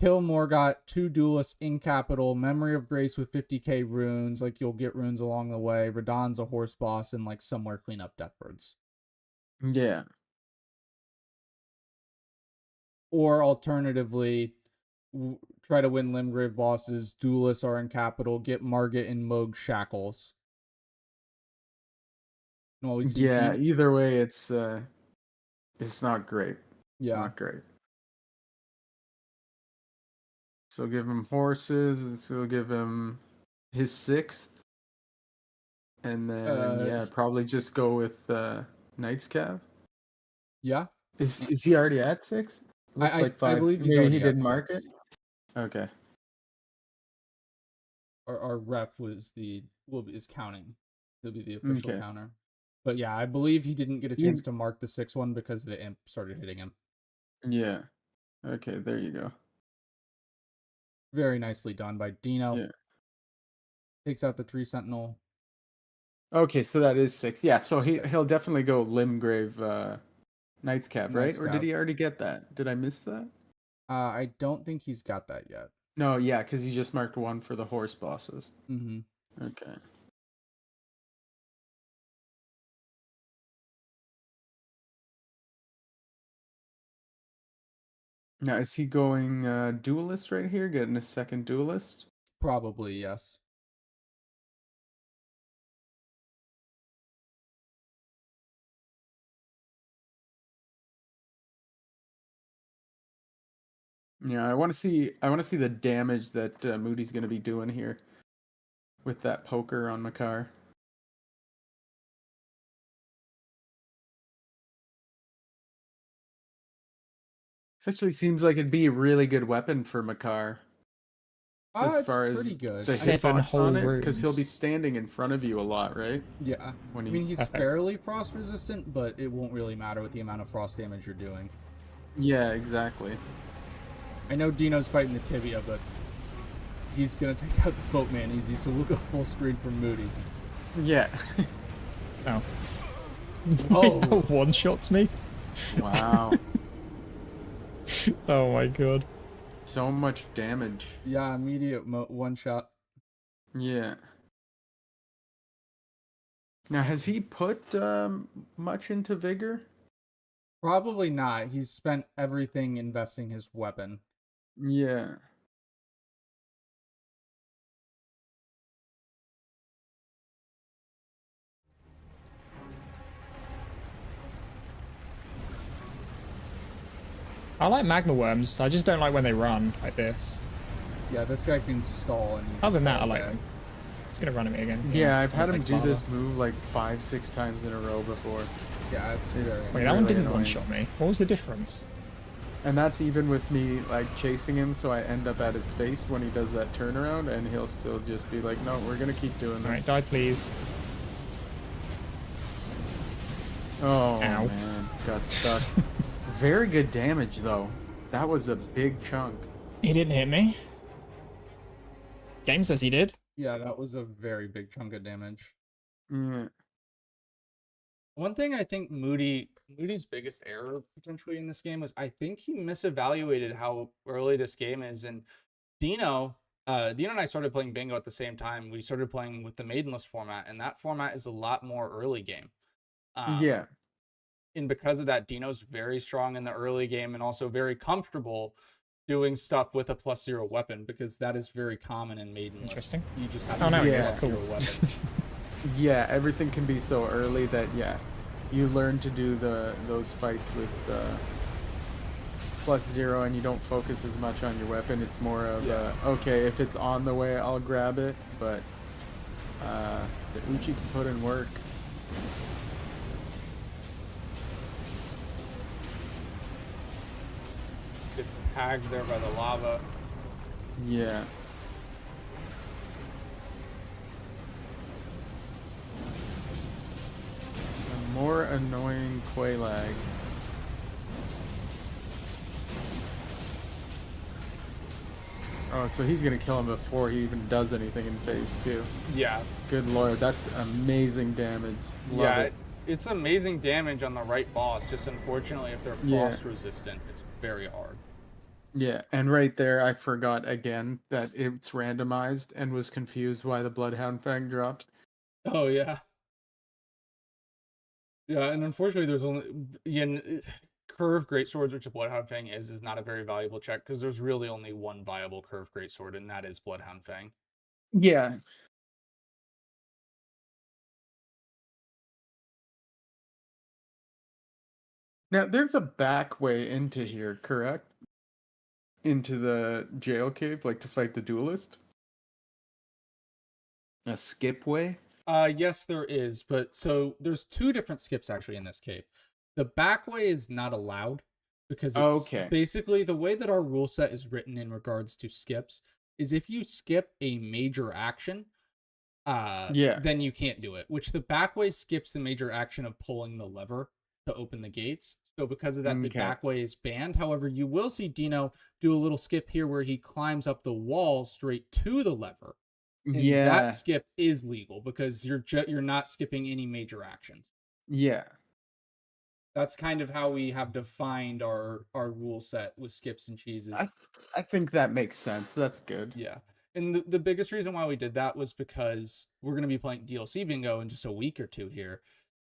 Speaker 2: Kill Morgott, 2 duelists in capital, Memory of Grace with 50k runes, like you'll get runes along the way, Radon's a horse boss, and like somewhere clean up Deathbirds.
Speaker 1: Yeah.
Speaker 2: Or alternatively, try to win Limgrave bosses, duelists are in capital, get Margit and Moog Shackles.
Speaker 1: Yeah, either way, it's not great.
Speaker 2: Yeah.
Speaker 1: It's not great. So give him horses, so give him his 6th. And then probably just go with Knight's Cav.
Speaker 2: Yeah.
Speaker 1: Is he already at 6? Looks
Speaker 2: I
Speaker 1: like 5.
Speaker 2: believe he's
Speaker 1: Maybe
Speaker 2: already
Speaker 1: he
Speaker 2: at
Speaker 1: didn't mark
Speaker 2: 6.
Speaker 1: it. Okay.
Speaker 2: Our ref is counting. He'll be the official
Speaker 1: Okay.
Speaker 2: counter. But yeah, I believe he didn't get a chance to mark the 6 one because the imp started hitting him.
Speaker 1: Yeah. Okay, there you go.
Speaker 2: Very nicely done by Dino.
Speaker 1: Yeah.
Speaker 2: Takes out the tree sentinel.
Speaker 1: Okay, so that is 6. Yeah, so he'll definitely go Limgrave Knight's Cav, right?
Speaker 2: Knight's
Speaker 1: Or did
Speaker 2: Cav.
Speaker 1: he already get that? Did I miss that?
Speaker 2: I don't think he's got that yet.
Speaker 1: No, yeah, because he just marked 1 for the horse bosses.
Speaker 2: Mm-hmm.
Speaker 1: Okay. Now, is he going duelist right here? Getting a second duelist?
Speaker 2: Probably, yes.
Speaker 1: Yeah, I want to see the damage that Moody's going to be doing here with that poker on Makar. This actually seems like it'd be a really good weapon for Makar as
Speaker 2: It's
Speaker 1: far
Speaker 2: pretty
Speaker 1: as
Speaker 2: good.
Speaker 1: the
Speaker 4: 7
Speaker 1: hitbox
Speaker 4: whole
Speaker 1: on it, because he'll be
Speaker 4: rooms.
Speaker 1: standing in front of you a lot, right?
Speaker 2: Yeah.
Speaker 1: When
Speaker 2: I mean, he's
Speaker 4: Perfect.
Speaker 2: fairly frost resistant, but it won't really matter with the amount of frost damage you're doing.
Speaker 1: Yeah, exactly.
Speaker 2: I know Dino's fighting the tibia, but he's going to take out the boatman easy, so we'll go full screen from Moody.
Speaker 1: Yeah.
Speaker 4: Oh.
Speaker 2: Oh.
Speaker 4: One-shots me?
Speaker 1: Wow.
Speaker 4: Oh my god.
Speaker 1: So much damage.
Speaker 2: Yeah, immediate one shot.
Speaker 1: Yeah. Now, has he put much into Vigor?
Speaker 2: Probably not. He's spent everything investing his weapon.
Speaker 1: Yeah.
Speaker 4: I like magma worms. I just don't like when they run like this.
Speaker 2: Yeah, this guy can stall. And
Speaker 4: Other than that, I like them. It's gonna run at me again.
Speaker 1: Yeah, I've
Speaker 4: Sounds
Speaker 1: had him
Speaker 4: like
Speaker 1: do
Speaker 4: lava.
Speaker 1: this move like 5-6 times in a row before.
Speaker 2: Yeah, it's
Speaker 1: It's-
Speaker 2: very.
Speaker 4: Wait, that one
Speaker 1: really
Speaker 4: didn't
Speaker 1: annoying.
Speaker 4: one-shot me. What was the difference?
Speaker 1: And that's even with me like chasing him, so I end up at his face when he does that turnaround, and he'll still just be like, "No, we're gonna keep doing that."
Speaker 4: Alright, die please.
Speaker 1: Oh
Speaker 4: Ow.
Speaker 1: man, got stuck. Very good damage though. That was a big chunk.
Speaker 4: He didn't hit me. Game says he did.
Speaker 2: Yeah, that was a very big chunk of damage.
Speaker 1: Yeah.
Speaker 2: One thing I think Moody's biggest error potentially in this game was I think he misevaluated how early this game is. And Dino and I started playing bingo at the same time. We started playing with the maidenless format, and that format is a lot more early game.
Speaker 1: Yeah.
Speaker 2: And because of that, Dino's very strong in the early game and also very comfortable doing stuff with a +0 weapon, because that is very common in maidenless.
Speaker 4: Interesting.
Speaker 2: You just have
Speaker 4: Oh, now
Speaker 2: to
Speaker 4: it
Speaker 2: use
Speaker 1: is.
Speaker 2: a +0
Speaker 4: Cool.
Speaker 2: weapon.
Speaker 1: Yeah, everything can be so early that you learn to do those fights with +0, and you don't focus as much on your weapon. It's more of okay, if it's on the way, I'll grab it, but the Uchi can put in work.
Speaker 2: Gets tagged there by the lava.
Speaker 1: Yeah. A more annoying Quailag. Oh, so he's gonna kill him before he even does anything in phase 2.
Speaker 2: Yeah.
Speaker 1: Good lord, that's amazing damage. Love
Speaker 2: Yeah,
Speaker 1: it.
Speaker 2: it's amazing damage on the right boss. Just unfortunately, if they're
Speaker 1: Yeah.
Speaker 2: frost resistant, it's very hard.
Speaker 1: Yeah, and right there, I forgot again that it's randomized and was confused why the Bloodhound Fang dropped.
Speaker 2: Oh yeah. Yeah, and unfortunately, there's only curve greatswords, which a Bloodhound Fang is not a very valuable check, because there's really only one viable curve greatsword, and that is Bloodhound Fang.
Speaker 1: Yeah. Now, there's a back way into here, correct? Into the jail cave, like to fight the duelist? A skip way?
Speaker 2: Yes, there is, but so there's two different skips actually in this cape. The back way is not allowed because it's
Speaker 1: Okay.
Speaker 2: basically the way that our rule set is written in regards to skips is if you skip a major action,
Speaker 1: Yeah.
Speaker 2: then you can't do it. Which the back way skips the major action of pulling the lever to open the gates. So because of that, the
Speaker 1: Okay.
Speaker 2: back way is banned. However, you will see Dino do a little skip here where he climbs up the wall straight to the lever, and that
Speaker 1: Yeah.
Speaker 2: skip is legal because you're not skipping any major actions.
Speaker 1: Yeah.
Speaker 2: That's kind of how we have defined our rule set with skips and cheeses.
Speaker 1: I think that makes sense. That's good.
Speaker 2: Yeah. And the biggest reason why we did that was because we're going to be playing DLC bingo in just a week or two here.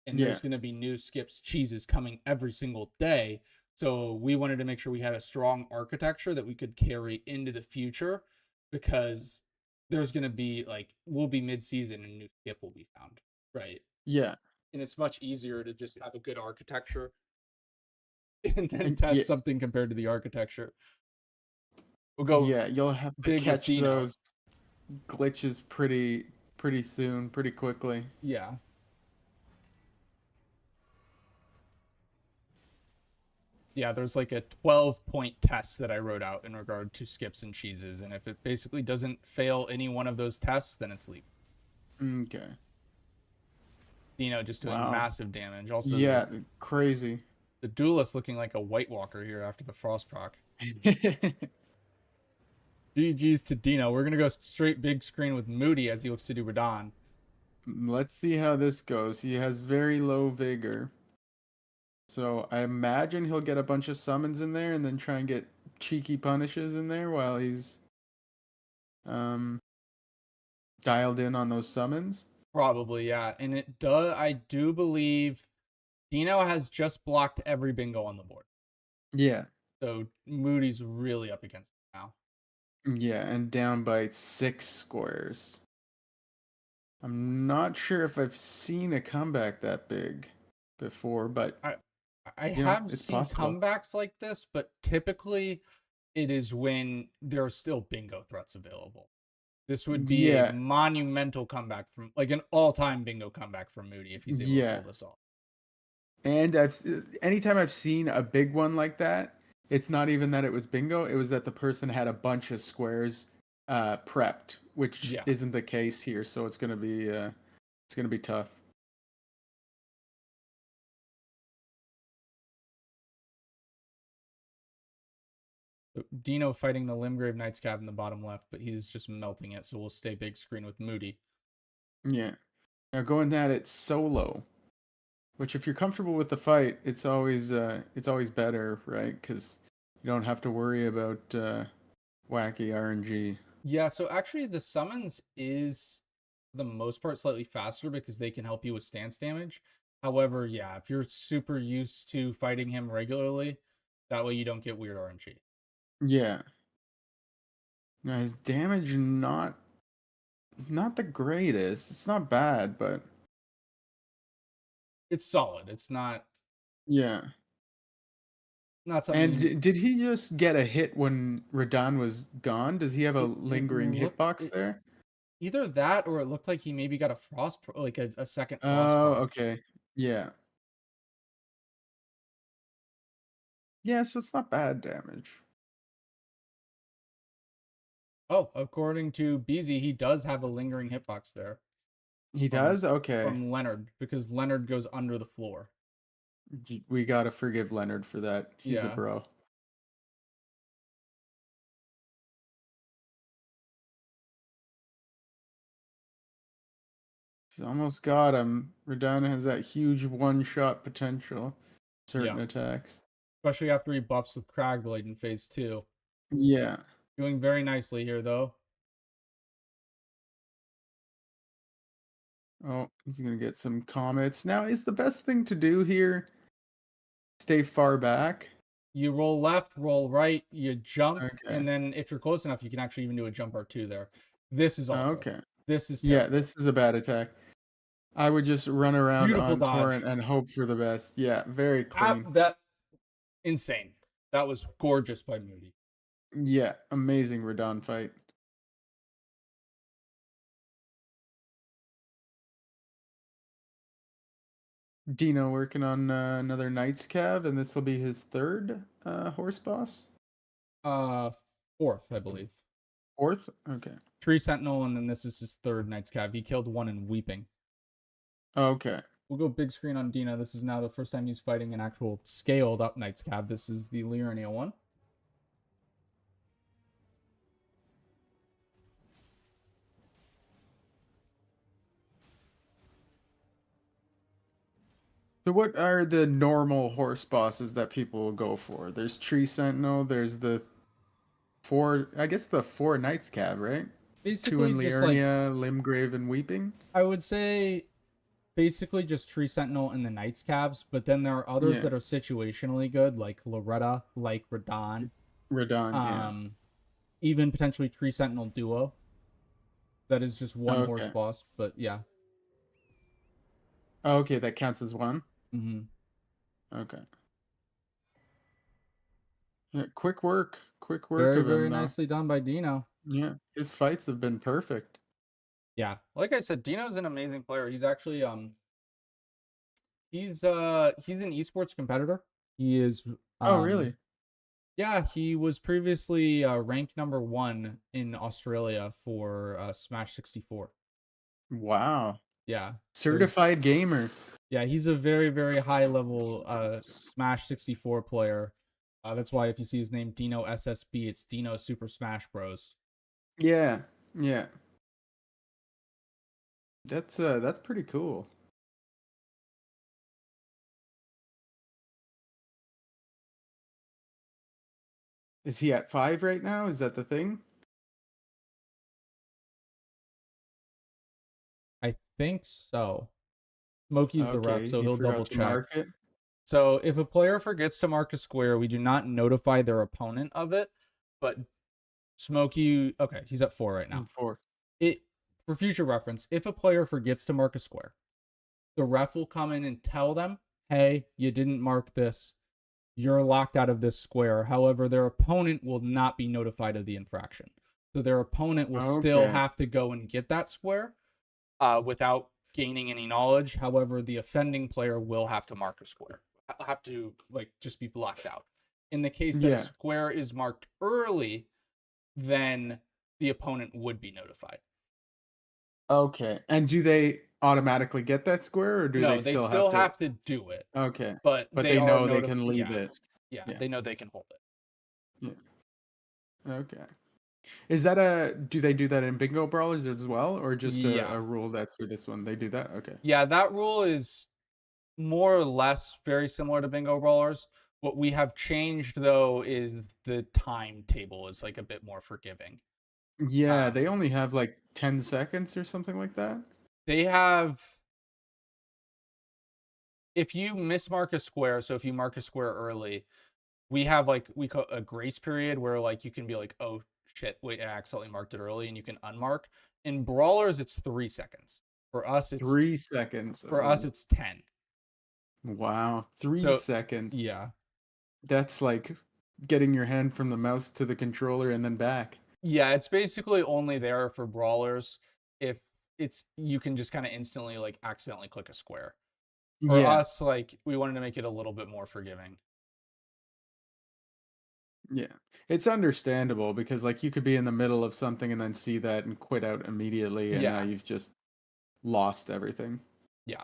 Speaker 2: And
Speaker 1: Yeah.
Speaker 2: there's going to be new skips, cheeses coming every single day. So we wanted to make sure we had a strong architecture that we could carry into the future because there's going to be we'll be mid-season and a new skip will be found. Right.
Speaker 1: Yeah.
Speaker 2: And it's much easier to just have a good architecture and then
Speaker 1: And
Speaker 2: test
Speaker 1: yeah,
Speaker 2: something compared to the architecture. We'll go
Speaker 1: yeah, you'll have to
Speaker 2: big with
Speaker 1: catch
Speaker 2: Dino.
Speaker 1: those glitches pretty soon, pretty quickly.
Speaker 2: Yeah. Yeah, there's like a 12-point test that I wrote out in regard to skips and cheeses, and if it basically doesn't fail any one of those tests, then it's legal.
Speaker 1: Okay.
Speaker 2: Just doing
Speaker 1: Wow.
Speaker 2: massive damage. Also,
Speaker 1: Yeah, crazy.
Speaker 2: the duelist looking like a White Walker here after the frost proc. GG's to Dino. We're gonna go straight big screen with Moody as he looks to do Radon.
Speaker 1: Let's see how this goes. He has very low vigor. So I imagine he'll get a bunch of summons in there and then try and get cheeky punishes in there while he's dialed in on those summons.
Speaker 2: Probably, yeah. And I do believe Dino has just blocked every bingo on the board.
Speaker 1: Yeah.
Speaker 2: So Moody's really up against it now.
Speaker 1: Yeah, and down by 6 squares. I'm not sure if I've seen a comeback that big before, but
Speaker 2: I
Speaker 1: you know,
Speaker 2: have
Speaker 1: it's
Speaker 2: seen
Speaker 1: possible.
Speaker 2: comebacks like this, but typically it is when there are still bingo threats available. This would be a
Speaker 1: Yeah,
Speaker 2: monumental comeback from an all-time bingo comeback from Moody if he's able to
Speaker 1: yeah.
Speaker 2: pull this off.
Speaker 1: And anytime I've seen a big one like that, it's not even that it was bingo, it was that the person had a bunch of squares prepped, which
Speaker 2: Yeah.
Speaker 1: isn't the case here, so it's going to be tough.
Speaker 2: So Dino fighting the Limgrave Knight's Cab in the bottom left, but he's just melting it, so we'll stay big screen with Moody.
Speaker 1: Yeah. Now going at it solo, which if you're comfortable with the fight, it's always better, right? Cuz you don't have to worry about wacky RNG.
Speaker 2: Yeah, so actually the summons is for the most part slightly faster because they can help you with stance damage. However, yeah, if you're super used to fighting him regularly, that way you don't get weird RNG.
Speaker 1: Yeah. Now his damage not the greatest. It's not bad, but
Speaker 2: It's solid. It's not
Speaker 1: yeah.
Speaker 2: something.
Speaker 1: And did he just get a hit when Radon was gone? Does he have a lingering hitbox there?
Speaker 2: Either that or it looked like he maybe got a frost, a second frost
Speaker 1: Oh,
Speaker 2: proc.
Speaker 1: okay. Yeah. Yeah, so it's not bad damage.
Speaker 2: Oh, according to BZ, he does have a lingering hitbox there.
Speaker 1: He does? Okay.
Speaker 2: From Leonard, because Leonard goes under the floor.
Speaker 1: We gotta forgive Leonard for that. He's a
Speaker 2: Yeah.
Speaker 1: bro. He's almost got him. Radon has that huge one-shot potential. Certain attacks.
Speaker 2: Especially after he buffs with Cragblade in phase 2.
Speaker 1: Yeah.
Speaker 2: Doing very nicely here, though.
Speaker 1: Oh, he's gonna get some comets. Now, is the best thing to do here stay far back?
Speaker 2: You roll left, roll right, you jump,
Speaker 1: Okay.
Speaker 2: and then if you're close enough, you can actually even do a jump R2 there. This is all.
Speaker 1: Okay.
Speaker 2: This is
Speaker 1: Yeah,
Speaker 2: terrible.
Speaker 1: this is a bad attack. I would just run around
Speaker 2: Beautiful
Speaker 1: on
Speaker 2: dodge.
Speaker 1: Torrent and hope for the best. Yeah, very clean.
Speaker 2: Insane. That was gorgeous by Moody.
Speaker 1: Yeah, amazing Radon fight. Dino working on another Knight's Cav, and this will be his third horse boss.
Speaker 2: Fourth, I believe.
Speaker 1: Fourth? Okay.
Speaker 2: Tree Sentinel, and then this is his third Knight's Cav. He killed one in Weeping.
Speaker 1: Okay.
Speaker 2: We'll go big screen on Dino. This is now the first time he's fighting an actual scaled up Knight's Cav. This is the Lyurnia one.
Speaker 1: So what are the normal horse bosses that people will go for? There's Tree Sentinel, there's the four Knight's Cav, right? Two
Speaker 2: Basically,
Speaker 1: in
Speaker 2: just like
Speaker 1: Liurnia, Limgrave, and Weeping.
Speaker 2: I would say, basically just Tree Sentinel and the Knight's Cabs, but then there are others
Speaker 1: Yeah.
Speaker 2: that are situationally good, like Loretta, like Radon,
Speaker 1: Radon, yeah.
Speaker 2: even potentially Tree Sentinel Duo. That is just one horse
Speaker 1: Okay.
Speaker 2: boss, but yeah.
Speaker 1: Oh, okay, that counts as one.
Speaker 2: Mm-hmm.
Speaker 1: Okay. Yeah, quick work
Speaker 2: Very,
Speaker 1: of him,
Speaker 2: very
Speaker 1: though.
Speaker 2: nicely done by Dino.
Speaker 1: Yeah, his fights have been perfect.
Speaker 2: Yeah, like I said, Dino's an amazing player. He's actually he's an esports competitor. He is
Speaker 1: Oh, really?
Speaker 2: Yeah, he was previously ranked number 1 in Australia for Smash 64.
Speaker 1: Wow.
Speaker 2: Yeah.
Speaker 1: Certified gamer.
Speaker 2: Yeah, he's a very, very high level Smash 64 player. That's why if you see his name Dino SSB, it's Dino Super Smash Bros.
Speaker 1: Yeah, yeah. That's pretty cool. Is he at 5 right now? Is that the thing?
Speaker 2: I think so. Smokey's the rep,
Speaker 1: Okay,
Speaker 2: so
Speaker 1: he
Speaker 2: he'll double
Speaker 1: forgot to
Speaker 2: check.
Speaker 1: mark it.
Speaker 2: So if a player forgets to mark a square, we do not notify their opponent of it. But Smokey, okay, he's at 4 right now.
Speaker 1: 4.
Speaker 2: For future reference, if a player forgets to mark a square, the ref will come in and tell them, hey, you didn't mark this. You're locked out of this square. However, their opponent will not be notified of the infraction. So their opponent will still
Speaker 1: Okay.
Speaker 2: have to go and get that square without gaining any knowledge. However, the offending player will have to mark a square. Have to just be blocked out. In the case that a
Speaker 1: Yeah.
Speaker 2: square is marked early, then the opponent would be notified.
Speaker 1: Okay. And do they automatically get that square, or do
Speaker 2: No,
Speaker 1: they still
Speaker 2: have to do it.
Speaker 1: Okay.
Speaker 2: But
Speaker 1: But
Speaker 2: they
Speaker 1: they
Speaker 2: are
Speaker 1: know they can leave
Speaker 2: yeah.
Speaker 1: it.
Speaker 2: Yeah,
Speaker 1: Yeah.
Speaker 2: they know they can hold it.
Speaker 1: Yeah. Okay. Is that do they do that in bingo brawlers as well, or just
Speaker 2: Yeah.
Speaker 1: a rule that's for this one? They do that? Okay.
Speaker 2: Yeah, that rule is more or less very similar to bingo brawlers. What we have changed though is the timetable is a bit more forgiving.
Speaker 1: Yeah, they only have 10 seconds or something like that.
Speaker 2: They have, if you mismark a square, so if you mark a square early, we have we call a grace period where you can be oh shit, wait, I accidentally marked it early, and you can unmark. In brawlers, it's 3 seconds. For us, it's
Speaker 1: 3 seconds.
Speaker 2: For us, it's 10.
Speaker 1: Wow, 3 seconds.
Speaker 2: Yeah.
Speaker 1: That's like getting your hand from the mouse to the controller and then back.
Speaker 2: Yeah, it's basically only there for brawlers if you can just kind of instantly accidentally click a square. For us, we wanted to make it a little bit more forgiving.
Speaker 1: Yeah. It's understandable because you could be in the middle of something and then see that and quit out immediately, and now you've just lost everything.
Speaker 2: Yeah.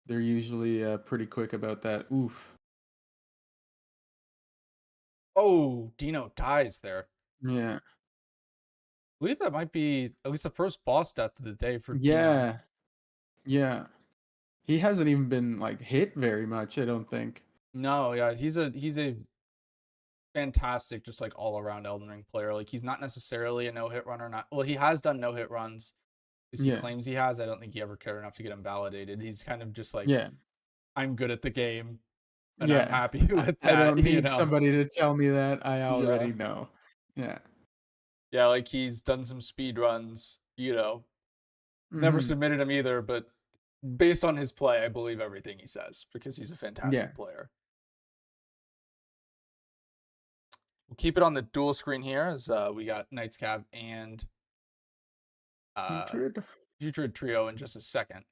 Speaker 1: They're usually pretty quick about that. Oof.
Speaker 2: Oh, Dino dies there.
Speaker 1: Yeah.
Speaker 2: I believe that might be at least the first boss death of the day for Dino.
Speaker 1: Yeah. Yeah. He hasn't even been hit very much, I don't think.
Speaker 2: No, yeah, he's a fantastic, just all around Elden Ring player. He's not necessarily a no-hit runner. He has done no-hit runs. He claims he has. I don't think he ever cared enough to get him validated. He's kind of just I'm good at the game, and I'm happy with that.
Speaker 1: I don't need somebody to tell me that. I already
Speaker 2: Yeah.
Speaker 1: know. Yeah.
Speaker 2: Yeah, he's done some speed runs, Never submitted him either, but based on his play, I believe everything he says because he's a fantastic player. We'll keep it on the dual screen here as we got Knight's Cav and Putrid Trio in just a second.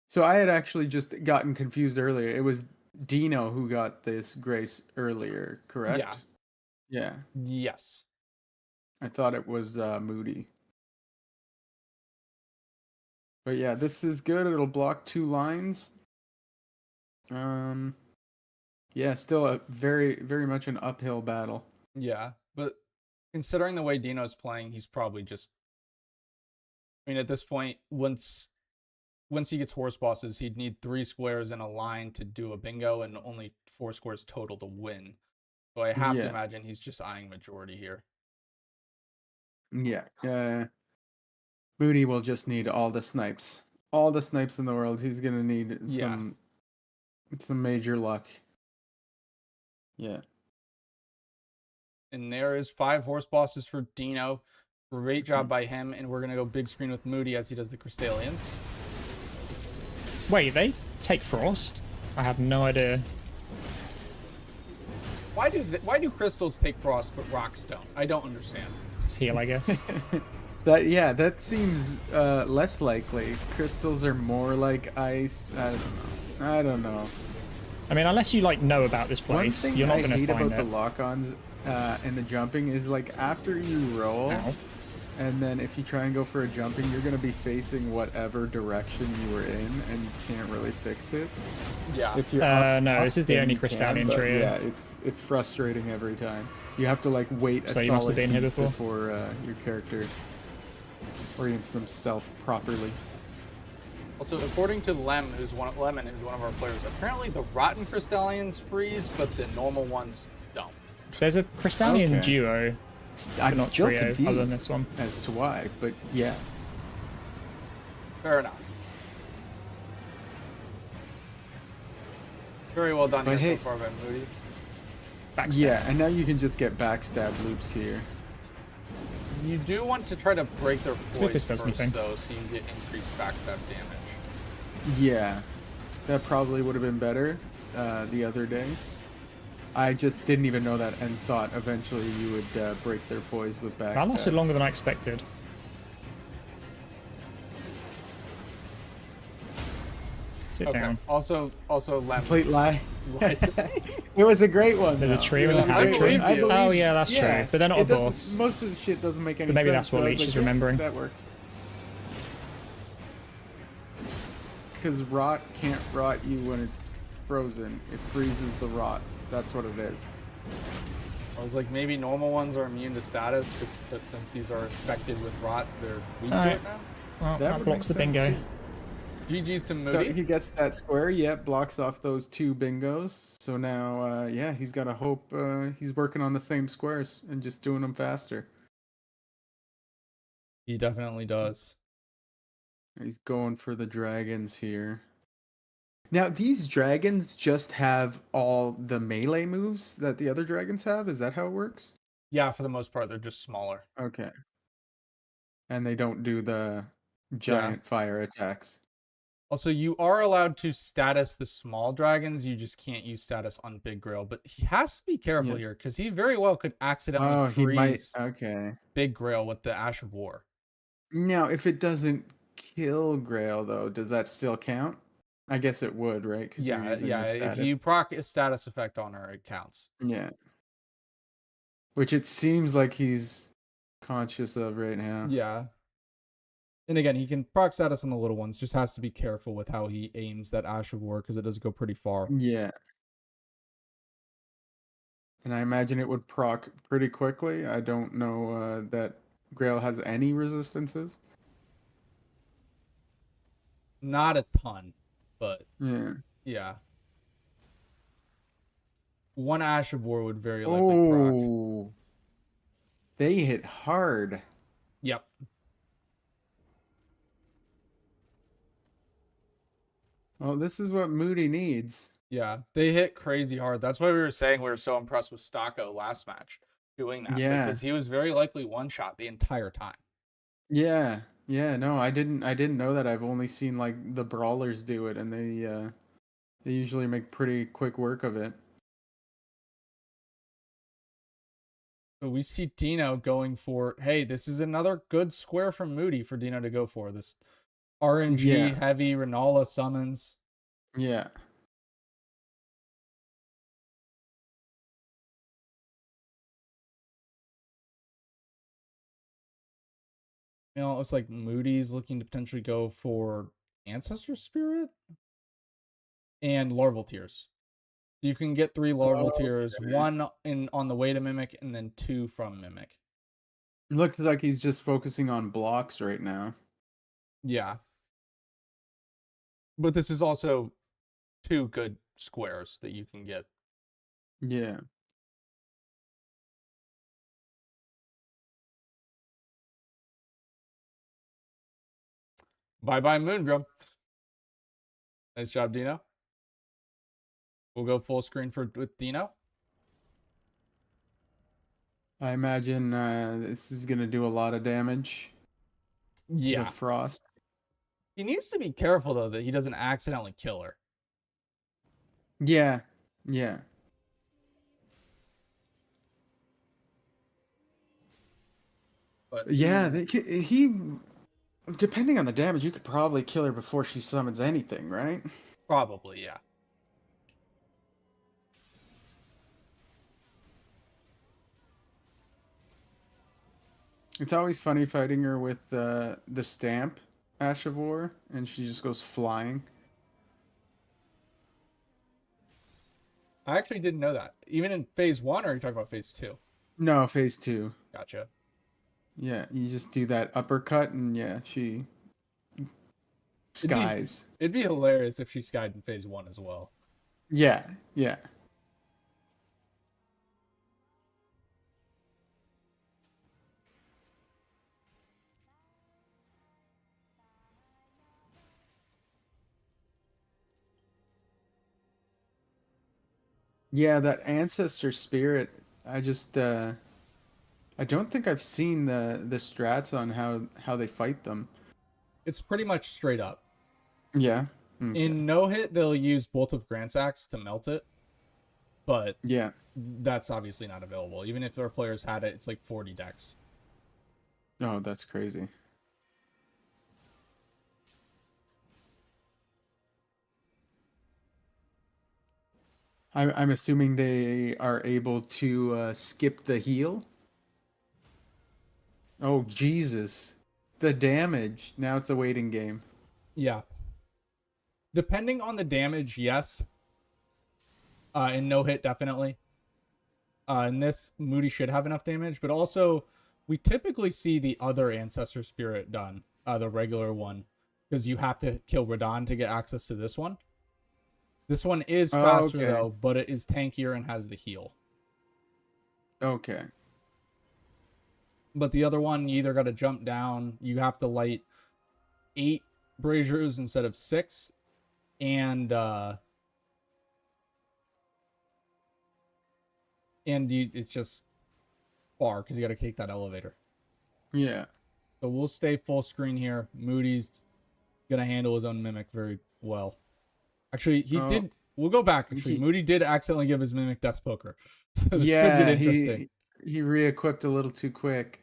Speaker 1: So I had actually just gotten confused earlier. It was Dino who got this grace earlier, correct?
Speaker 2: Yeah.
Speaker 1: Yeah.
Speaker 2: Yes.
Speaker 1: I thought it was Moody. But yeah, this is good. It'll block 2 lines. Yeah, still a very much an uphill battle.
Speaker 2: Yeah, but considering the way Dino's playing, he's probably just. I mean, at this point, once he gets horse bosses, he'd need 3 squares in a line to do a bingo, and only 4 squares total to win. So I have to
Speaker 1: Yeah.
Speaker 2: imagine he's just eyeing majority here.
Speaker 1: Yeah. Moody will just need all the snipes. All the snipes in the world. He's gonna need
Speaker 2: Yeah.
Speaker 1: some major luck. Yeah.
Speaker 2: And there is 5 horse bosses for Dino. Great job by him, and we're gonna go big screen with Moody as he does the Crystallians.
Speaker 4: Wait, they take Frost? I have no idea.
Speaker 2: Why do crystals take frost but rocks don't? I don't understand.
Speaker 4: It's heal, I guess.
Speaker 1: That seems less likely. Crystals are more like ice. I don't know.
Speaker 4: I mean, unless you like know about this place,
Speaker 1: One thing
Speaker 4: you're not
Speaker 1: I
Speaker 4: going to
Speaker 1: hate
Speaker 4: find
Speaker 1: about
Speaker 4: it.
Speaker 1: the lock-ons and the jumping is like after you roll,
Speaker 4: Ow.
Speaker 1: and then if you try and go for a jumping, you're gonna be facing whatever direction you were in, and you can't really fix it.
Speaker 2: Yeah.
Speaker 1: If you're
Speaker 4: No, this is the
Speaker 1: then
Speaker 4: only
Speaker 1: you can,
Speaker 4: Crystallian
Speaker 1: but
Speaker 4: trio.
Speaker 1: Yeah, it's frustrating every time. You have to like wait a
Speaker 4: So you must have
Speaker 1: solid
Speaker 4: been here
Speaker 1: beat
Speaker 4: before?
Speaker 1: your character orients themselves properly.
Speaker 2: Also, according to Lemon, who's one of our players, apparently the rotten Crystallians freeze, but the normal ones don't.
Speaker 4: There's a Crystallian
Speaker 1: Okay.
Speaker 4: duo,
Speaker 1: I'm
Speaker 4: but not
Speaker 1: still
Speaker 4: trio,
Speaker 1: confused
Speaker 4: other than this one.
Speaker 1: as to why, but yeah.
Speaker 2: Fair enough. Very well done
Speaker 1: But
Speaker 2: here
Speaker 1: hey-
Speaker 2: so far by Moody.
Speaker 4: Backstab.
Speaker 1: Yeah, and now you can just get backstab loops here.
Speaker 2: You do want to try to break their
Speaker 4: See if
Speaker 2: poise
Speaker 4: this does
Speaker 2: first,
Speaker 4: anything.
Speaker 2: though, so you get increased backstab damage.
Speaker 1: Yeah, that probably would have been better the other day. I just didn't even know that and thought eventually you would break their poise with backstab.
Speaker 4: That lasted longer than I expected. Sit
Speaker 2: Okay.
Speaker 4: down.
Speaker 2: Also, Lemon.
Speaker 1: Complete lie.
Speaker 2: lied to me.
Speaker 1: It was a great one.
Speaker 4: There's a
Speaker 1: though.
Speaker 4: trio in the
Speaker 2: Yeah, I
Speaker 4: habit tree.
Speaker 2: believe you.
Speaker 4: Oh yeah, that's true. But they're not a
Speaker 1: it doesn't-
Speaker 4: boss.
Speaker 1: Most of the shit doesn't make any
Speaker 4: But maybe
Speaker 1: sense.
Speaker 4: that's what
Speaker 1: so I was
Speaker 4: Leech is
Speaker 1: like, yeah,
Speaker 4: remembering.
Speaker 1: That works. Because rot can't rot you when it's frozen. It freezes the rot. That's what it is.
Speaker 2: I was like, maybe normal ones are immune to status, but since these are infected with rot, they're weak to
Speaker 4: Alright.
Speaker 2: it now.
Speaker 4: Well,
Speaker 1: That
Speaker 4: that
Speaker 1: would
Speaker 4: blocks the
Speaker 1: make sense,
Speaker 4: bingo.
Speaker 1: too.
Speaker 2: GG's to Moody.
Speaker 1: So he gets that square, yep, blocks off those 2 bingos. So now, yeah, he's got to hope he's working on the same squares and just doing them faster.
Speaker 2: He definitely does.
Speaker 1: He's going for the dragons here. Now, these dragons just have all the melee moves that the other dragons have? Is that how it works?
Speaker 2: Yeah, for the most part, they're just smaller.
Speaker 1: Okay. And they don't do the giant fire attacks.
Speaker 2: Also, you are allowed to status the small dragons. You just can't use status on Big Grail. But he has to be careful here because he very well could accidentally
Speaker 1: Oh, he might.
Speaker 2: freeze
Speaker 1: Okay.
Speaker 2: Big Grail with the Ash of War.
Speaker 1: Now, if it doesn't kill Grail, though, does that still count? I guess it would, right? 'Cause you're
Speaker 2: Yeah,
Speaker 1: using
Speaker 2: yeah.
Speaker 1: the
Speaker 2: If
Speaker 1: status.
Speaker 2: you proc a status effect on her, it counts.
Speaker 1: Yeah. Which it seems like he's conscious of right now.
Speaker 2: Yeah. And again, he can proc status on the little ones. Just has to be careful with how he aims that Ash of War because it does go pretty far.
Speaker 1: Yeah. And I imagine it would proc pretty quickly. I don't know that Grail has any resistances.
Speaker 2: Not a ton, but
Speaker 1: Yeah.
Speaker 2: yeah. One Ash of War would very likely proc.
Speaker 1: Oh. They hit hard.
Speaker 2: Yep.
Speaker 1: Well, this is what Moody needs.
Speaker 2: Yeah, they hit crazy hard. That's why we were saying we were so impressed with Stocko last match doing that.
Speaker 1: Yeah.
Speaker 2: Because he was very likely one shot the entire time.
Speaker 1: Yeah. Yeah, no, I didn't know that. I've only seen like the brawlers do it, and they usually make pretty quick work of it.
Speaker 2: But we see Dino going for, hey, this is another good square from Moody for Dino to go for. This RNG
Speaker 1: Yeah.
Speaker 2: heavy Renola summons.
Speaker 1: Yeah.
Speaker 2: You know, it looks like Moody's looking to potentially go for Ancestor Spirit and Larval Tears. You can get 3 Larval Tears, 1 on the way to Mimic, and then 2 from Mimic.
Speaker 1: Looks like he's just focusing on blocks right now.
Speaker 2: Yeah. But this is also 2 good squares that you can get.
Speaker 1: Yeah.
Speaker 2: Bye-bye Moongrum. Nice job, Dino. We'll go full screen with Dino.
Speaker 1: I imagine this is gonna do a lot of damage.
Speaker 2: Yeah.
Speaker 1: The frost.
Speaker 2: He needs to be careful, though, that he doesn't accidentally kill her.
Speaker 1: Yeah. Yeah.
Speaker 2: But
Speaker 1: Yeah, he depending on the damage, you could probably kill her before she summons anything, right?
Speaker 2: probably, yeah.
Speaker 1: It's always funny fighting her with the stamp Ash of War, and she just goes flying.
Speaker 2: I actually didn't know that. Even in phase 1, or are you talking about phase 2?
Speaker 1: No, phase 2.
Speaker 2: Gotcha.
Speaker 1: Yeah, you just do that uppercut, and yeah, she skies.
Speaker 2: It'd be hilarious if she skied in phase 1 as well.
Speaker 1: Yeah, yeah. Yeah, that ancestor spirit, I just I don't think I've seen the strats on how they fight them.
Speaker 2: It's pretty much straight up.
Speaker 1: Yeah. Okay.
Speaker 2: In no hit, they'll use Bolt of Grant's Axe to melt it, but
Speaker 1: Yeah.
Speaker 2: that's obviously not available. Even if our players had it, it's like 40 decks.
Speaker 1: Oh, that's crazy. I'm assuming they are able to skip the heal. Oh, Jesus. The damage. Now it's a waiting game.
Speaker 2: Yeah. Depending on the damage, yes. In no hit, definitely. In this, Moody should have enough damage, but also we typically see the other Ancestor Spirit done, the regular one, because you have to kill Radon to get access to this one. This one is faster, though, but it is tankier and has the heal.
Speaker 1: Okay.
Speaker 2: But the other one, you either got to jump down, you have to light 8 braziers instead of 6, and it's just far because you got to take that elevator.
Speaker 1: Yeah.
Speaker 2: So we'll stay full screen here. Moody's gonna handle his own mimic very well. Actually, he did. We'll go back. Actually, Moody did accidentally give his mimic Death Poker, so this could get interesting.
Speaker 1: He re-equipped a little too quick.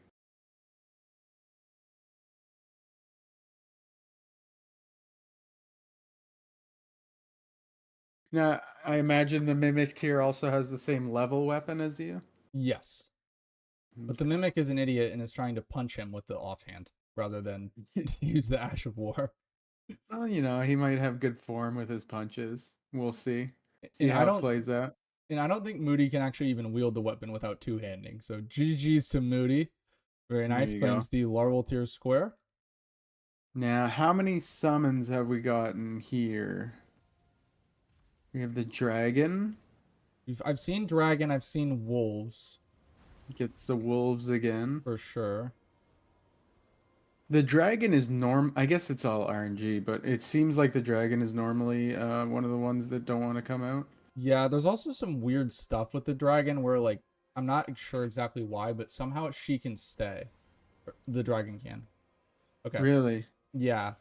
Speaker 1: Now, I imagine the mimic tier also has the same level weapon as you.
Speaker 2: Yes, but the mimic is an idiot and is trying to punch him with the offhand rather than use the Ash of War.
Speaker 1: Well, you know, he might have good form with his punches. We'll see. See how it plays out.
Speaker 2: And I don't think Moody can actually even wield the weapon without two-handing. So GG's to Moody. Very nice. Claims the Larval Tier square.
Speaker 1: Now, how many summons have we gotten here? We have the dragon.
Speaker 2: I've seen dragon. I've seen wolves.
Speaker 1: Gets the wolves again.
Speaker 2: For sure.
Speaker 1: The dragon is I guess it's all RNG, but it seems like the dragon is normally one of the ones that don't want to come out.
Speaker 2: Yeah, there's also some weird stuff with the dragon where, like, I'm not sure exactly why, but somehow she can stay. The dragon can. Okay.
Speaker 1: Really?
Speaker 2: Yeah.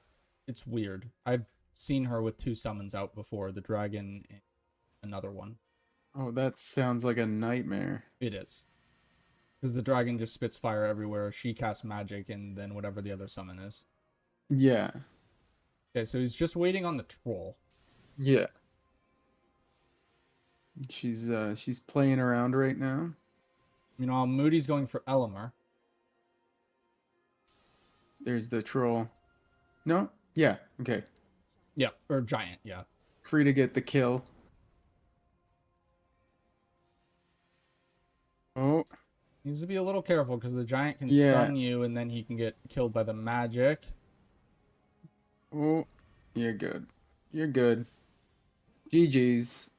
Speaker 2: It's weird. I've seen her with 2 summons out before. The dragon and another one.
Speaker 1: Oh, that sounds like a nightmare.
Speaker 2: It is. Because the dragon just spits fire everywhere. She casts magic and then whatever the other summon is.
Speaker 1: Yeah.
Speaker 2: Okay, so he's just waiting on the troll.
Speaker 1: Yeah. She's playing around right now.
Speaker 2: Meanwhile, Moody's going for Elemer.
Speaker 1: There's the troll. No? Yeah, okay.
Speaker 2: Yeah, or Giant, yeah.
Speaker 1: Free to get the kill. Oh,
Speaker 2: Needs to be a little careful because the Giant can
Speaker 1: yeah.
Speaker 2: stun you and then he can get killed by the magic.
Speaker 1: Oh, you're good. You're good. GG's.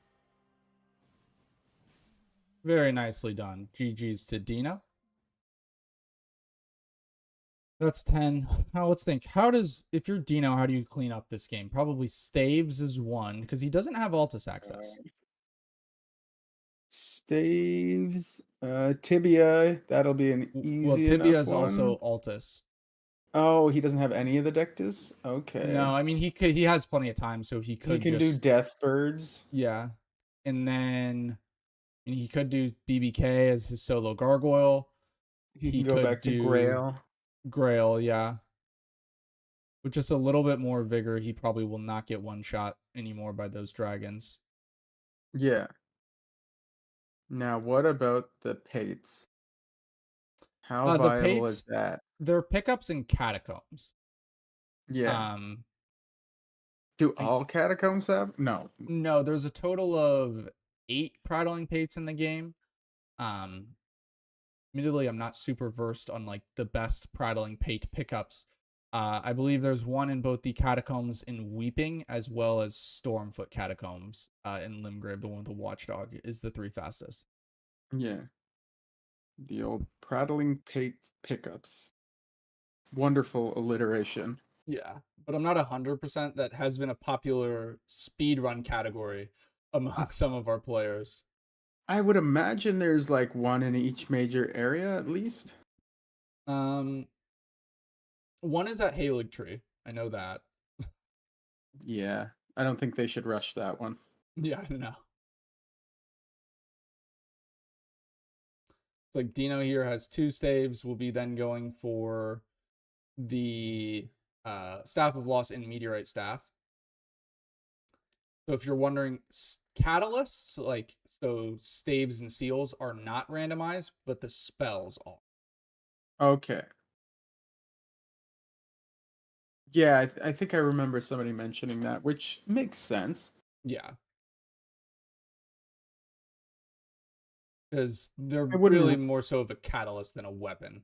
Speaker 2: Very nicely done. GG's to Dino. That's 10. Now let's think. If you're Dino, how do you clean up this game? Probably Staves is 1 because he doesn't have Altus access.
Speaker 1: Staves, Tibia, that'll be an easy
Speaker 2: Well, Tibia
Speaker 1: enough
Speaker 2: is
Speaker 1: one.
Speaker 2: also Altus.
Speaker 1: Oh, he doesn't have any of the Dectus? Okay.
Speaker 2: No, I mean he has plenty of time, so he could
Speaker 1: do Death Birds.
Speaker 2: Yeah. And then he could do BBK as his solo gargoyle.
Speaker 1: He can go back to Grail.
Speaker 2: Grail, yeah. With just a little bit more vigor, he probably will not get one shot anymore by those dragons.
Speaker 1: Yeah. Now, what about the Pates? How viable is that?
Speaker 2: They're pickups in Catacombs.
Speaker 1: Yeah. Do all Catacombs have? No.
Speaker 2: No, there's a total of 8 Prattling Pates in the game. Admittedly, I'm not super versed on like the best Prattling Pate pickups. I believe there's one in both the Catacombs in Weeping as well as Stormfoot Catacombs in Limgrave. The one with the Watchdog is the 3 fastest.
Speaker 1: Yeah. The old Prattling Pate pickups. Wonderful alliteration.
Speaker 2: Yeah, but I'm not 100%. That has been a popular speedrun category among some of our players.
Speaker 1: I would imagine there's like one in each major area at least.
Speaker 2: One is at Halig Tree. I know that.
Speaker 1: Yeah, I don't think they should rush that one.
Speaker 2: Yeah, I know. It's like Dino here has 2 staves. We'll be then going for the Staff of Loss and Meteorite Staff. So if you're wondering, catalysts, like, so staves and seals are not randomized, but the spells are.
Speaker 1: Okay. Yeah, I think I remember somebody mentioning that, which makes sense.
Speaker 2: Yeah. Because they're
Speaker 1: wouldn't-
Speaker 2: really more so of a catalyst than a weapon.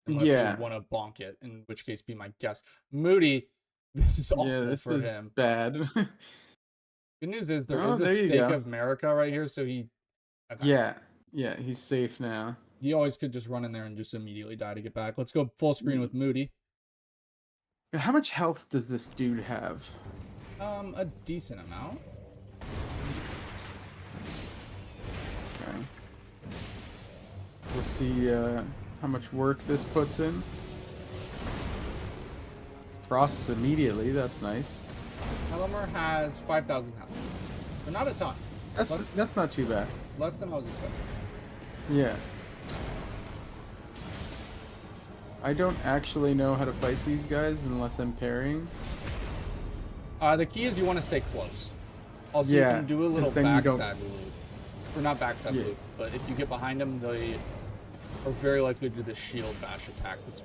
Speaker 2: Unless
Speaker 1: Yeah.
Speaker 2: you want to bonk it, in which case be my guess. Moody, this is awful
Speaker 1: this
Speaker 2: for
Speaker 1: is
Speaker 2: him.
Speaker 1: bad.
Speaker 2: Good news is there
Speaker 1: Oh,
Speaker 2: is a
Speaker 1: there you
Speaker 2: Stake
Speaker 1: go.
Speaker 2: of America right here, so he... Okay.
Speaker 1: Yeah, he's safe now.
Speaker 2: He always could just run in there and just immediately die to get back. Let's go full screen with Moody.
Speaker 1: How much health does this dude have?
Speaker 2: A decent amount.
Speaker 1: Okay. We'll see how much work this puts in. Frosts immediately, that's nice.
Speaker 2: Elemer has 5,000 health. So not a ton.
Speaker 1: That's not too bad.
Speaker 2: Less than I was expecting.
Speaker 1: Yeah. I don't actually know how to fight these guys unless I'm parrying.
Speaker 2: The key is you want to stay close. Also,
Speaker 1: Yeah,
Speaker 2: you can do a little
Speaker 1: 'cause then you don't-
Speaker 2: backstab loop. Or not backstab
Speaker 1: Yeah.
Speaker 2: loop, but if you get behind them, they are very likely to do the shield bash attack. That's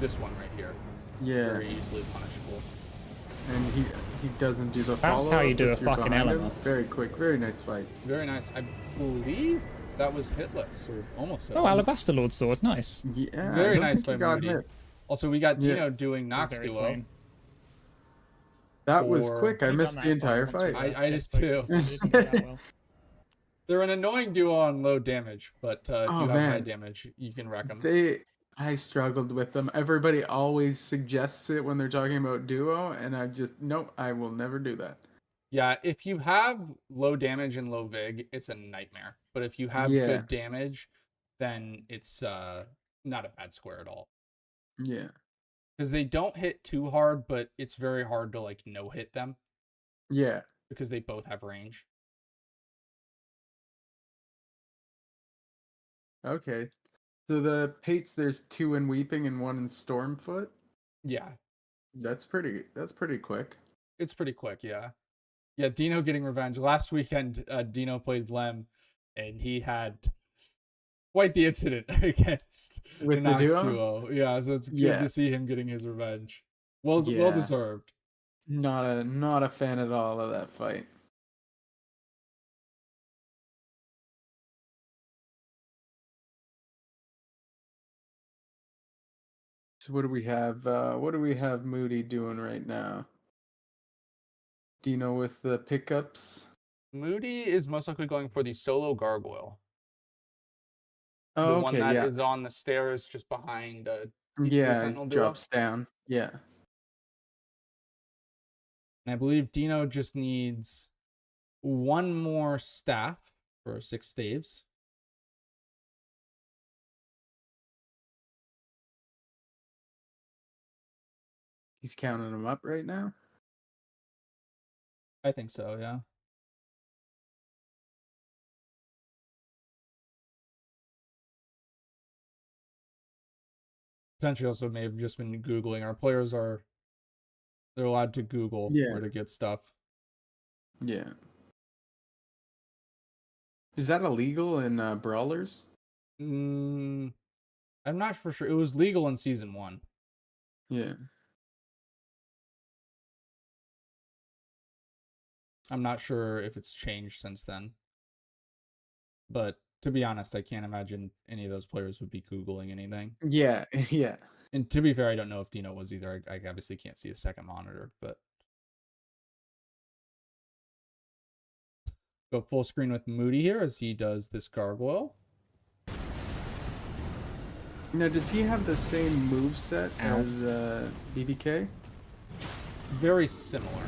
Speaker 2: this one right here.
Speaker 1: Yeah.
Speaker 2: Very easily punishable.
Speaker 1: And he doesn't do the
Speaker 4: That's
Speaker 1: follow
Speaker 4: how you do
Speaker 1: if
Speaker 4: a
Speaker 1: you're
Speaker 4: fucking
Speaker 1: behind him.
Speaker 4: element.
Speaker 1: Very quick, very nice fight.
Speaker 2: Very nice. I believe that was hitless, or almost hitless.
Speaker 4: Oh, Alabaster Lord Sword, nice.
Speaker 1: Yeah, I
Speaker 2: Very
Speaker 1: don't
Speaker 2: nice
Speaker 1: think he
Speaker 2: by
Speaker 1: got
Speaker 2: Moody.
Speaker 1: hit.
Speaker 2: Also, we got
Speaker 1: Yeah.
Speaker 2: Dino doing Nox
Speaker 4: Very
Speaker 2: duo.
Speaker 4: clean.
Speaker 1: That was
Speaker 2: Or-
Speaker 1: quick. I
Speaker 4: You've
Speaker 1: missed
Speaker 4: done
Speaker 1: the
Speaker 4: that
Speaker 1: entire
Speaker 4: fine once
Speaker 1: fight.
Speaker 4: you,
Speaker 2: I did too.
Speaker 4: You didn't do that well.
Speaker 2: They're an annoying duo on low damage, but if
Speaker 1: Oh,
Speaker 2: you have high
Speaker 1: man.
Speaker 2: damage, you can wreck them.
Speaker 1: I struggled with them. Everybody always suggests it when they're talking about duo, and I just nope. I will never do that.
Speaker 2: Yeah, if you have low damage and low vig, it's a nightmare. But if you have
Speaker 1: Yeah.
Speaker 2: good damage, then it's not a bad square at all.
Speaker 1: Yeah,
Speaker 2: Because they don't hit too hard, but it's very hard to like no hit them
Speaker 1: yeah.
Speaker 2: because they both have range.
Speaker 1: Okay. So the Pates, there's 2 in Weeping and 1 in Stormfoot.
Speaker 2: Yeah.
Speaker 1: That's pretty quick.
Speaker 2: It's pretty quick, yeah. Yeah, Dino getting revenge. Last weekend, Dino played Lem, and he had quite the incident against
Speaker 1: With
Speaker 2: the
Speaker 1: the
Speaker 2: Nox
Speaker 1: duo?
Speaker 2: duo. Yeah, so it's good
Speaker 1: Yeah.
Speaker 2: to see him getting his revenge. Well
Speaker 1: Yeah.
Speaker 2: deserved.
Speaker 1: Not a fan at all of that fight. So what do we have? What do we have Moody doing right now? Dino with the pickups.
Speaker 2: Moody is most likely going for the solo gargoyle.
Speaker 1: Oh,
Speaker 2: The one
Speaker 1: okay,
Speaker 2: that
Speaker 1: yeah.
Speaker 2: is on the stairs just behind the
Speaker 1: Yeah,
Speaker 2: Sentinel duo.
Speaker 1: drops down. Yeah.
Speaker 2: And I believe Dino just needs one more staff for 6 staves.
Speaker 1: He's counting them up right now.
Speaker 2: I think so, yeah. Potentially also may have just been Googling. Our players they're allowed to Google
Speaker 1: Yeah.
Speaker 2: where to get stuff.
Speaker 1: Yeah. Is that illegal in brawlers?
Speaker 2: I'm not for sure. It was legal in season 1.
Speaker 1: Yeah.
Speaker 2: I'm not sure if it's changed since then. But to be honest, I can't imagine any of those players would be Googling anything.
Speaker 1: Yeah. Yeah.
Speaker 2: And to be fair, I don't know if Dino was either. I obviously can't see a second monitor, but go full screen with Moody here as he does this gargoyle.
Speaker 1: Now, does he have the same move set
Speaker 4: Ow.
Speaker 1: as BBK?
Speaker 2: Very similar.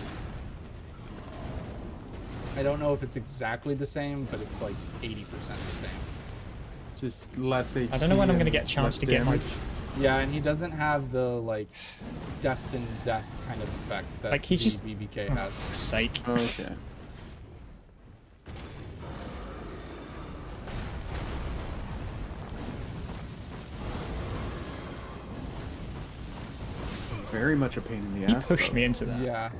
Speaker 2: I don't know if it's exactly the same, but it's like 80% the same.
Speaker 1: Just less HP.
Speaker 4: I don't know when I'm going to
Speaker 1: and
Speaker 4: get a chance
Speaker 1: less
Speaker 4: to get my...
Speaker 1: damage?
Speaker 2: Yeah, and he doesn't have the like destined death kind of effect that
Speaker 4: Like, he's
Speaker 2: the
Speaker 4: just-
Speaker 2: BBK
Speaker 4: Oh,
Speaker 2: has.
Speaker 4: fuck's sake.
Speaker 1: Okay. Very much a pain in the
Speaker 4: He
Speaker 1: ass.
Speaker 4: pushed
Speaker 1: though.
Speaker 4: me into that.
Speaker 2: Yeah.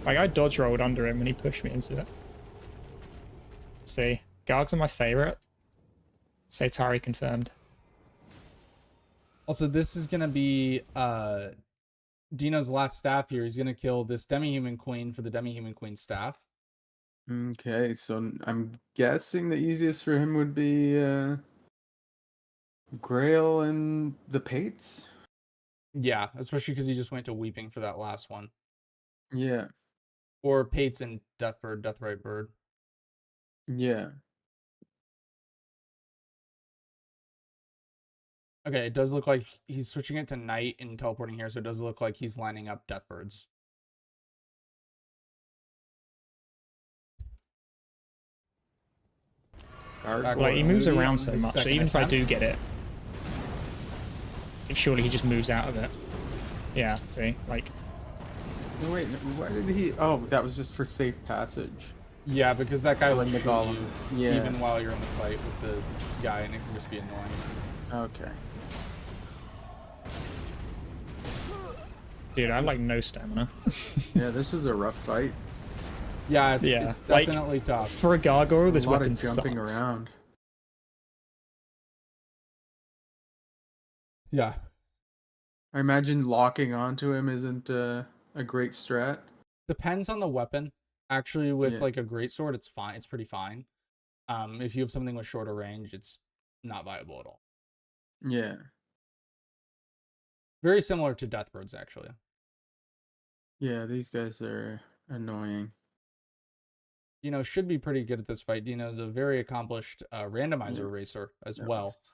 Speaker 4: Like, I dodge rolled under him and he pushed me into it. See, Gargs are my favorite. Say Tari confirmed.
Speaker 2: Also, this is gonna be Dino's last staff here. He's gonna kill this demi-human queen for the demi-human queen staff.
Speaker 1: Okay, so I'm guessing the easiest for him would be Grail and the Pates.
Speaker 2: Yeah, especially because he just went to Weeping for that last one.
Speaker 1: Yeah,
Speaker 2: Or Pates and Deathbird, Deathrite Bird.
Speaker 1: yeah.
Speaker 2: Okay, it does look like he's switching it to night and teleporting here, so it does look like he's lining up Deathbirds.
Speaker 1: Gargoyle.
Speaker 4: Like, he moves
Speaker 2: Moody
Speaker 4: around
Speaker 2: on
Speaker 4: so
Speaker 2: his
Speaker 4: much, so
Speaker 2: second
Speaker 4: even if I
Speaker 2: attempt.
Speaker 4: do get it, surely he just moves out of it. Yeah, see? Like,
Speaker 1: No, wait, why did he? Oh, that was just for safe passage.
Speaker 2: Yeah, because that guy will
Speaker 1: Killing the
Speaker 2: shoot
Speaker 1: golem.
Speaker 2: you
Speaker 1: Yeah.
Speaker 2: even while you're in the fight with the guy, and it can just be annoying.
Speaker 1: Okay.
Speaker 4: dude, I have like no stamina.
Speaker 1: Yeah, this is a rough fight.
Speaker 2: Yeah, it's
Speaker 4: like,
Speaker 2: definitely tough.
Speaker 4: For a gargoyle, this
Speaker 1: a lot
Speaker 4: weapon
Speaker 1: of jumping
Speaker 4: sucks.
Speaker 1: around.
Speaker 2: Yeah.
Speaker 1: I imagine locking onto him isn't a great strat.
Speaker 2: Depends on the weapon. Actually, with
Speaker 1: Yeah.
Speaker 2: like a greatsword, it's fine. It's pretty fine. If you have something with shorter range, it's not viable at all.
Speaker 1: Yeah.
Speaker 2: Very similar to Deathbirds, actually.
Speaker 1: Yeah, these guys are annoying.
Speaker 2: Dino should be pretty good at this fight. Dino's a very accomplished randomizer
Speaker 1: Yeah.
Speaker 2: racer as
Speaker 1: That
Speaker 2: well.
Speaker 1: was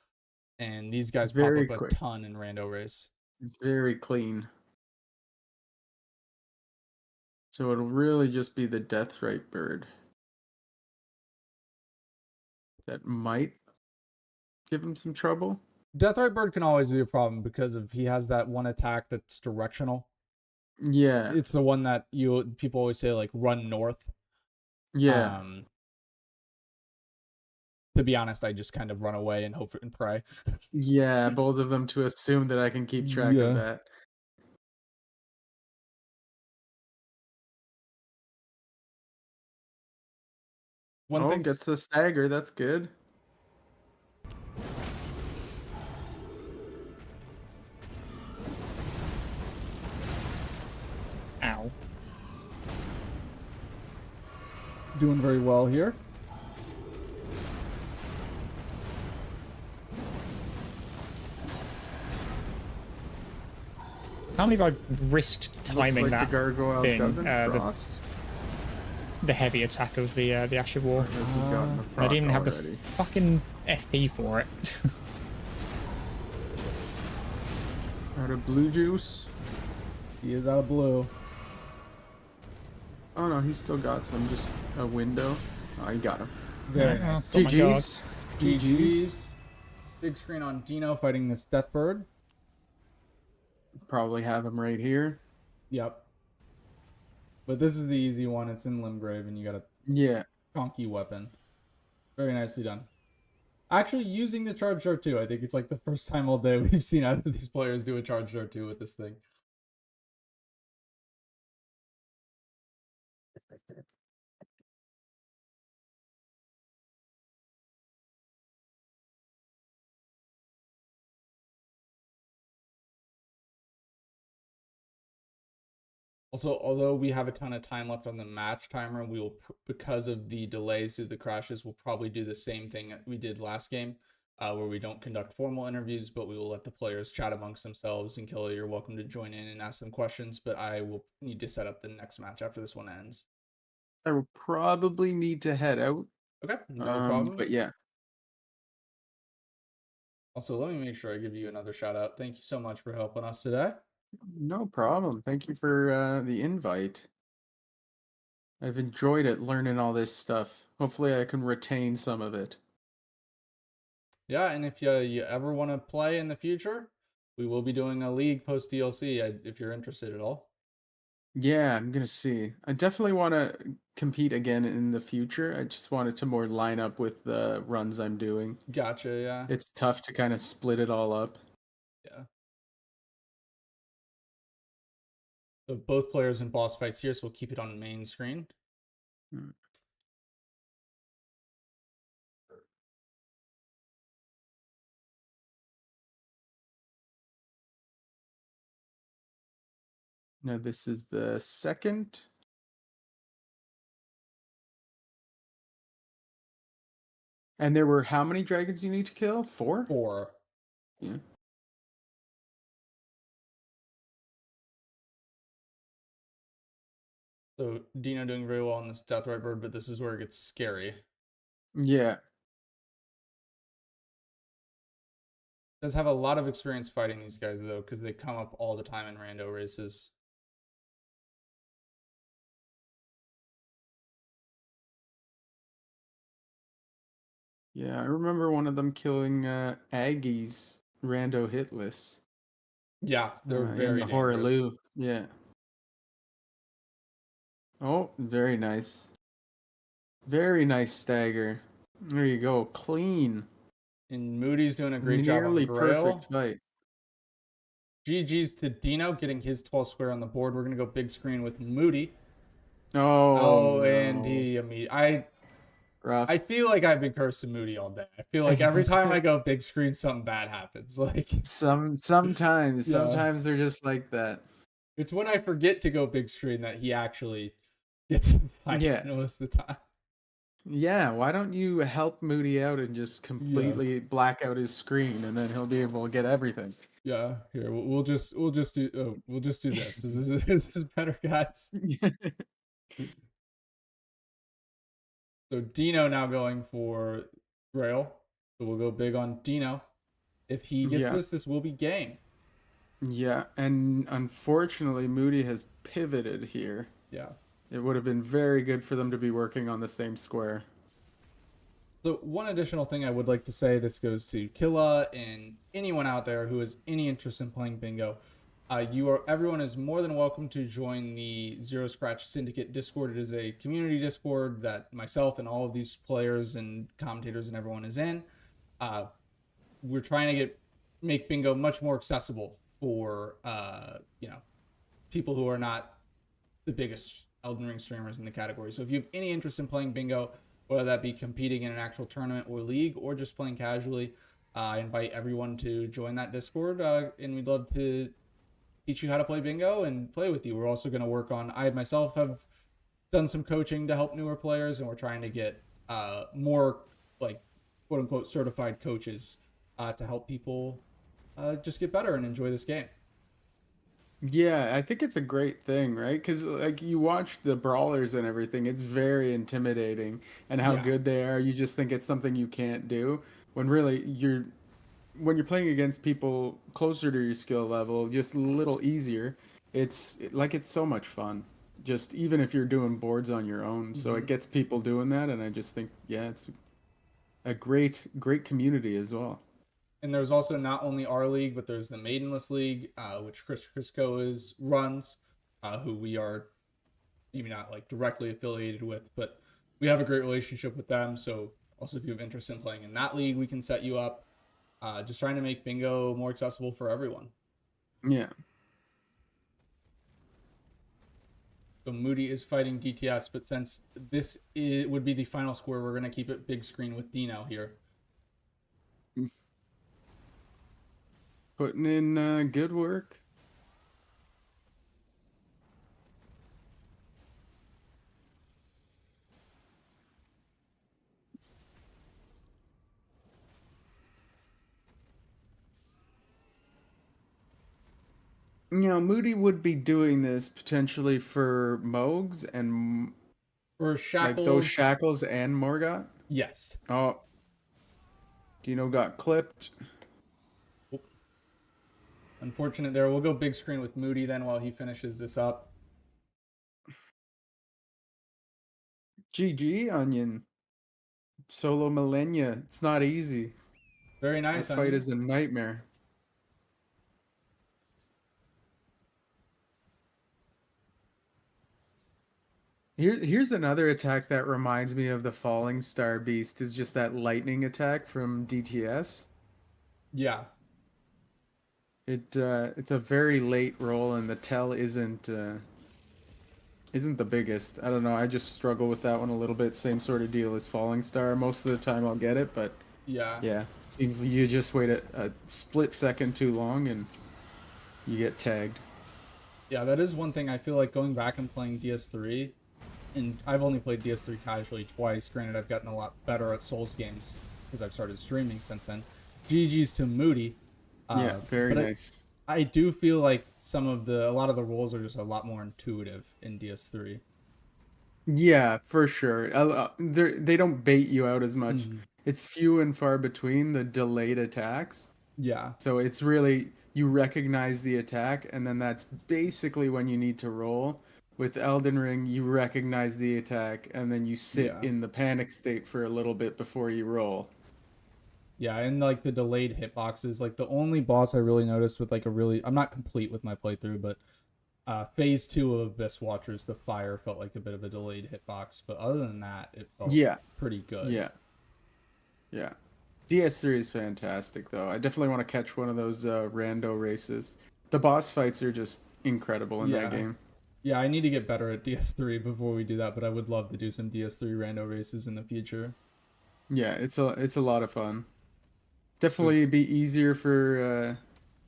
Speaker 2: And these guys
Speaker 1: very
Speaker 2: pop up
Speaker 1: quick.
Speaker 2: a ton in rando race.
Speaker 1: Very clean. So it'll really just be the Deathrite Bird that might give him some trouble.
Speaker 2: Deathrite Bird can always be a problem because he has that one attack that's directional.
Speaker 1: Yeah.
Speaker 2: It's the one that people always say like run north.
Speaker 1: Yeah.
Speaker 2: To be honest, I just kind of run away and hope and pray.
Speaker 1: Yeah, both of them to assume that I can keep track
Speaker 2: Yeah.
Speaker 1: of that.
Speaker 2: One
Speaker 1: Oh,
Speaker 2: thing.
Speaker 1: gets the stagger. That's good.
Speaker 4: Ow.
Speaker 2: Doing very well here.
Speaker 4: Can't believe I risked timing
Speaker 1: Looks like
Speaker 4: that
Speaker 1: the gargoyle
Speaker 4: thing,
Speaker 1: doesn't
Speaker 4: the
Speaker 1: frost.
Speaker 4: the heavy attack of the Ash of War.
Speaker 1: Or has he gotten a
Speaker 4: I
Speaker 1: proc
Speaker 4: didn't even have
Speaker 1: already?
Speaker 4: the fucking FP for it.
Speaker 1: Out of blue juice.
Speaker 2: He is out of blue.
Speaker 1: Oh no, he's still got some. Just a window. Oh, he got him.
Speaker 2: Very
Speaker 4: Oh,
Speaker 2: nice.
Speaker 4: got my guard.
Speaker 1: GG's.
Speaker 2: GG's. Big screen on Dino fighting this Deathbird.
Speaker 1: Probably have him right here.
Speaker 2: Yep. But this is the easy one. It's in Limgrave, and you got a
Speaker 1: Yeah.
Speaker 2: chonky weapon. Very nicely done. Actually, using the charge dart too. I think it's like the first time all day we've seen either of these players do a charge dart too with this thing. Also, although we have a ton of time left on the match timer, we will, because of the delays due to the crashes, we'll probably do the same thing that we did last game, where we don't conduct formal interviews, but we will let the players chat amongst themselves. And Kelly, you're welcome to join in and ask some questions, but I will need to set up the next match after this one ends.
Speaker 1: I will probably need to head out.
Speaker 2: Okay, no problem.
Speaker 1: But yeah.
Speaker 2: Also, let me make sure I give you another shout out. Thank you so much for helping us today.
Speaker 1: No problem. Thank you for the invite. I've enjoyed it learning all this stuff. Hopefully I can retain some of it.
Speaker 2: Yeah, and if you ever want to play in the future, we will be doing a league post DLC if you're interested at all.
Speaker 1: Yeah, I'm gonna see. I definitely want to compete again in the future. I just want it to more line up with the runs I'm doing.
Speaker 2: Gotcha, yeah.
Speaker 1: It's tough to kind of split it all up.
Speaker 2: Yeah. So both players in boss fights here, so we'll keep it on main screen.
Speaker 1: Hmm. Now this is the second. And there were how many dragons you need to kill? 4?
Speaker 2: 4.
Speaker 1: Yeah.
Speaker 2: So Dino doing very well on this Deathrite Bird, but this is where it gets scary.
Speaker 1: Yeah.
Speaker 2: Does have a lot of experience fighting these guys though, because they come up all the time in rando races.
Speaker 1: Yeah, I remember one of them killing Aggie's rando hit list.
Speaker 2: Yeah, they're very
Speaker 1: in the
Speaker 2: dangerous.
Speaker 1: Horaloo. Yeah. Oh, very nice. Very nice stagger. There you go. Clean.
Speaker 2: And Moody's doing a great
Speaker 1: Nearly
Speaker 2: job on Grail.
Speaker 1: perfect fight.
Speaker 2: GG's to Dino getting his 12 square on the board. We're gonna go big screen with Moody.
Speaker 1: Oh, no.
Speaker 2: And he
Speaker 1: Rough.
Speaker 2: I feel like I've been cursing Moody all day. I feel like every time I go big screen, something bad happens. Like
Speaker 1: sometimes
Speaker 2: Yeah.
Speaker 1: sometimes they're just like that.
Speaker 2: It's when I forget to go big screen that he actually gets the fight
Speaker 1: Yeah.
Speaker 2: most of the time.
Speaker 1: Yeah, why don't you help Moody out and just completely black out his screen, and then he'll be able to get everything.
Speaker 2: Yeah, here we'll just do this. Is this better, guys? So Dino now going for Grail. So we'll go big on Dino. If he gets this will be game.
Speaker 1: Yeah, and unfortunately Moody has pivoted here.
Speaker 2: Yeah.
Speaker 1: It would have been very good for them to be working on the same square.
Speaker 2: So one additional thing I would like to say, this goes to Killa and anyone out there who has any interest in playing bingo. Everyone is more than welcome to join the Zero Scratch Syndicate Discord. It is a community Discord that myself and all of these players and commentators and everyone is in. We're trying to make bingo much more accessible for people who are not the biggest Elden Ring streamers in the category. So if you have any interest in playing bingo, whether that be competing in an actual tournament or league or just playing casually. I invite everyone to join that Discord, and we'd love to teach you how to play bingo and play with you. We're also going to work on, I myself have done some coaching to help newer players, and we're trying to get more like quote unquote certified coaches to help people just get better and enjoy this game.
Speaker 1: Yeah, I think it's a great thing, right? Because like you watch the brawlers and everything, it's very intimidating, and how
Speaker 2: Yeah.
Speaker 1: good they are. You just think it's something you can't do, when really when you're playing against people closer to your skill level, just a little easier. It's so much fun. Just even if you're doing boards on your own, so
Speaker 2: Mm-hmm.
Speaker 1: it gets people doing that, and I just think yeah, it's a great community as well.
Speaker 2: And there's also not only our league, but there's the Maidenless League, which Chris Crisco runs, who we are maybe not like directly affiliated with, but we have a great relationship with them. So also, if you have interest in playing in that league, we can set you up. Just trying to make bingo more accessible for everyone.
Speaker 1: Yeah.
Speaker 2: So Moody is fighting DTS, but since would be the final score, we're going to keep it big screen with Dino here.
Speaker 1: Putting in good work. Moody would be doing this potentially for Mogs and
Speaker 2: For
Speaker 1: like those
Speaker 2: Shackles,
Speaker 1: Shackles and Morgot.
Speaker 2: yes.
Speaker 1: Oh, Dino got clipped.
Speaker 2: Oop. Unfortunate there. We'll go big screen with Moody then while he finishes this up.
Speaker 1: GG, Onion. Solo Millennia. It's not easy.
Speaker 2: Very
Speaker 1: That
Speaker 2: nice.
Speaker 1: fight
Speaker 2: Onion.
Speaker 1: is a nightmare. Here's another attack that reminds me of the Falling Star Beast, is just that lightning attack from DTS.
Speaker 2: Yeah.
Speaker 1: It's a very late roll, and the tell isn't the biggest. I don't know. I just struggle with that one a little bit. Same sort of deal as Falling Star. Most of the time I'll get it, but
Speaker 2: Yeah.
Speaker 1: yeah, seems you just wait a split second too long and you get tagged.
Speaker 2: Yeah, that is one thing I feel like going back and playing DS3, and I've only played DS3 casually twice. Granted, I've gotten a lot better at Souls games because I've started streaming since then. GG's to Moody.
Speaker 1: Yeah, very
Speaker 2: but
Speaker 1: nice.
Speaker 2: I do feel like a lot of the roles are just a lot more intuitive in DS3.
Speaker 1: Yeah, for sure. They don't bait you out as much.
Speaker 2: Mhm.
Speaker 1: It's few and far between the delayed attacks.
Speaker 2: Yeah.
Speaker 1: So it's really you recognize the attack, and then that's basically when you need to roll. With Elden Ring, you recognize the attack, and then you sit
Speaker 2: Yeah.
Speaker 1: in the panic state for a little bit before you roll.
Speaker 2: Yeah, and like the delayed hitboxes, like the only boss I really noticed with like I'm not complete with my playthrough, but phase 2 of Abyss Watchers, the fire felt like a bit of a delayed hitbox, but other than that, it felt
Speaker 1: Yeah,
Speaker 2: pretty good.
Speaker 1: yeah, yeah. DS3 is fantastic, though. I definitely want to catch one of those rando races. The boss fights are just incredible in that game.
Speaker 2: Yeah, I need to get better at DS3 before we do that, but I would love to do some DS3 rando races in the future.
Speaker 1: Yeah, it's a lot of fun. Definitely be easier to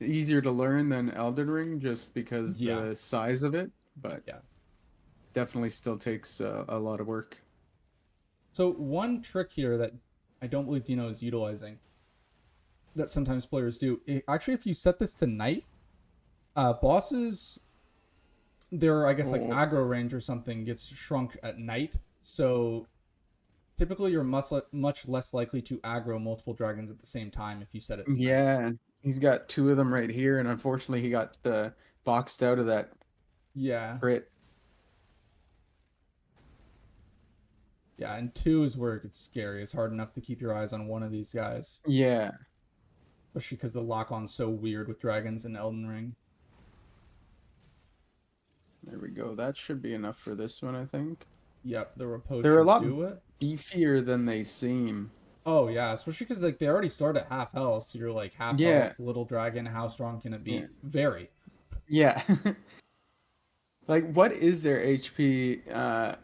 Speaker 1: learn than Elden Ring, just because the size of it, but
Speaker 2: yeah,
Speaker 1: definitely still takes a lot of work.
Speaker 2: So one trick here that I don't believe Dino is utilizing, that sometimes players do, actually, if you set this to night, bosses, their I guess like aggro range or something gets shrunk at night, so typically you're much less likely to aggro multiple dragons at the same time if you set it to night.
Speaker 1: Yeah, he's got 2 of them right here, and unfortunately he got boxed out of that crit.
Speaker 2: Yeah, and 2 is where it gets scary. It's hard enough to keep your eyes on one of these guys.
Speaker 1: Yeah.
Speaker 2: Especially because the lock-on's so weird with dragons in Elden Ring.
Speaker 1: There we go. That should be enough for this one, I think.
Speaker 2: Yep, the riposte
Speaker 1: They're a lot
Speaker 2: do it.
Speaker 1: beefier than they seem.
Speaker 2: Oh yeah, especially because like they already start at half health, so you're like half health, little dragon. How strong can it be?
Speaker 1: Yeah.
Speaker 2: Very.
Speaker 1: Yeah. Like, what is their HP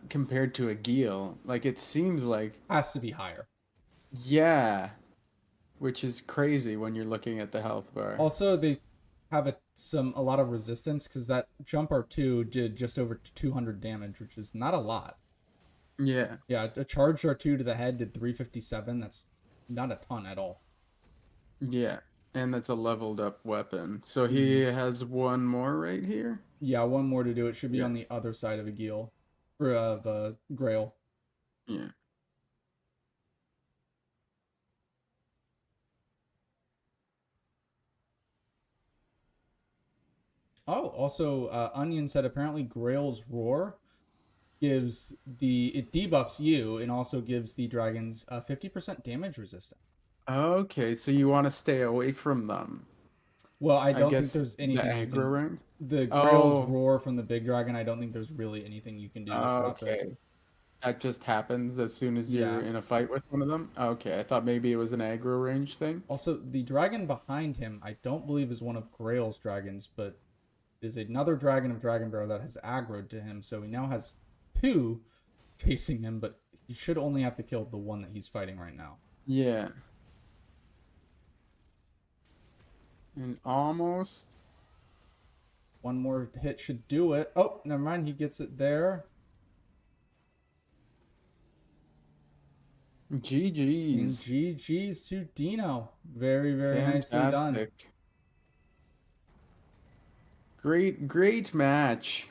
Speaker 1: compared to a Geel? Like, it seems like,
Speaker 2: Has to be higher.
Speaker 1: yeah, which is crazy when you're looking at the health bar.
Speaker 2: Also, they have a lot of resistance because that jump R2 did just over 200 damage, which is not a lot.
Speaker 1: Yeah,
Speaker 2: Yeah, a charged R2 to the head did 357. That's not a ton at all.
Speaker 1: yeah, and that's a leveled up weapon. So he
Speaker 2: Mm-hmm.
Speaker 1: has one more right here.
Speaker 2: Yeah, one more to do. It should be
Speaker 1: Yeah,
Speaker 2: on the other side of a Geel or of a Grail.
Speaker 1: yeah.
Speaker 2: Oh, also, Onion said apparently Grail's Roar it debuffs you and also gives the dragons 50% damage resistance.
Speaker 1: Okay, so you want to stay away from them.
Speaker 2: Well, I
Speaker 1: I
Speaker 2: don't think
Speaker 1: guess
Speaker 2: there's
Speaker 1: the
Speaker 2: anything you
Speaker 1: aggro
Speaker 2: can.
Speaker 1: ring.
Speaker 2: The Grail's
Speaker 1: Oh,
Speaker 2: Roar from the big dragon, I don't think there's really anything you can do to stop it.
Speaker 1: okay. That just happens as soon as you're
Speaker 2: Yeah.
Speaker 1: in a fight with one of them? Okay, I thought maybe it was an aggro range thing.
Speaker 2: Also, the dragon behind him, I don't believe is one of Grail's dragons, but is another dragon of Dragonbearer that has aggroed to him. So he now has two chasing him, but he should only have to kill the one that he's fighting right now.
Speaker 1: Yeah. And almost.
Speaker 2: One more hit should do it. Oh, never mind. He gets it there. And
Speaker 1: GG's.
Speaker 2: GG's to Dino. Very, very nicely done.
Speaker 1: Fantastic. Great match.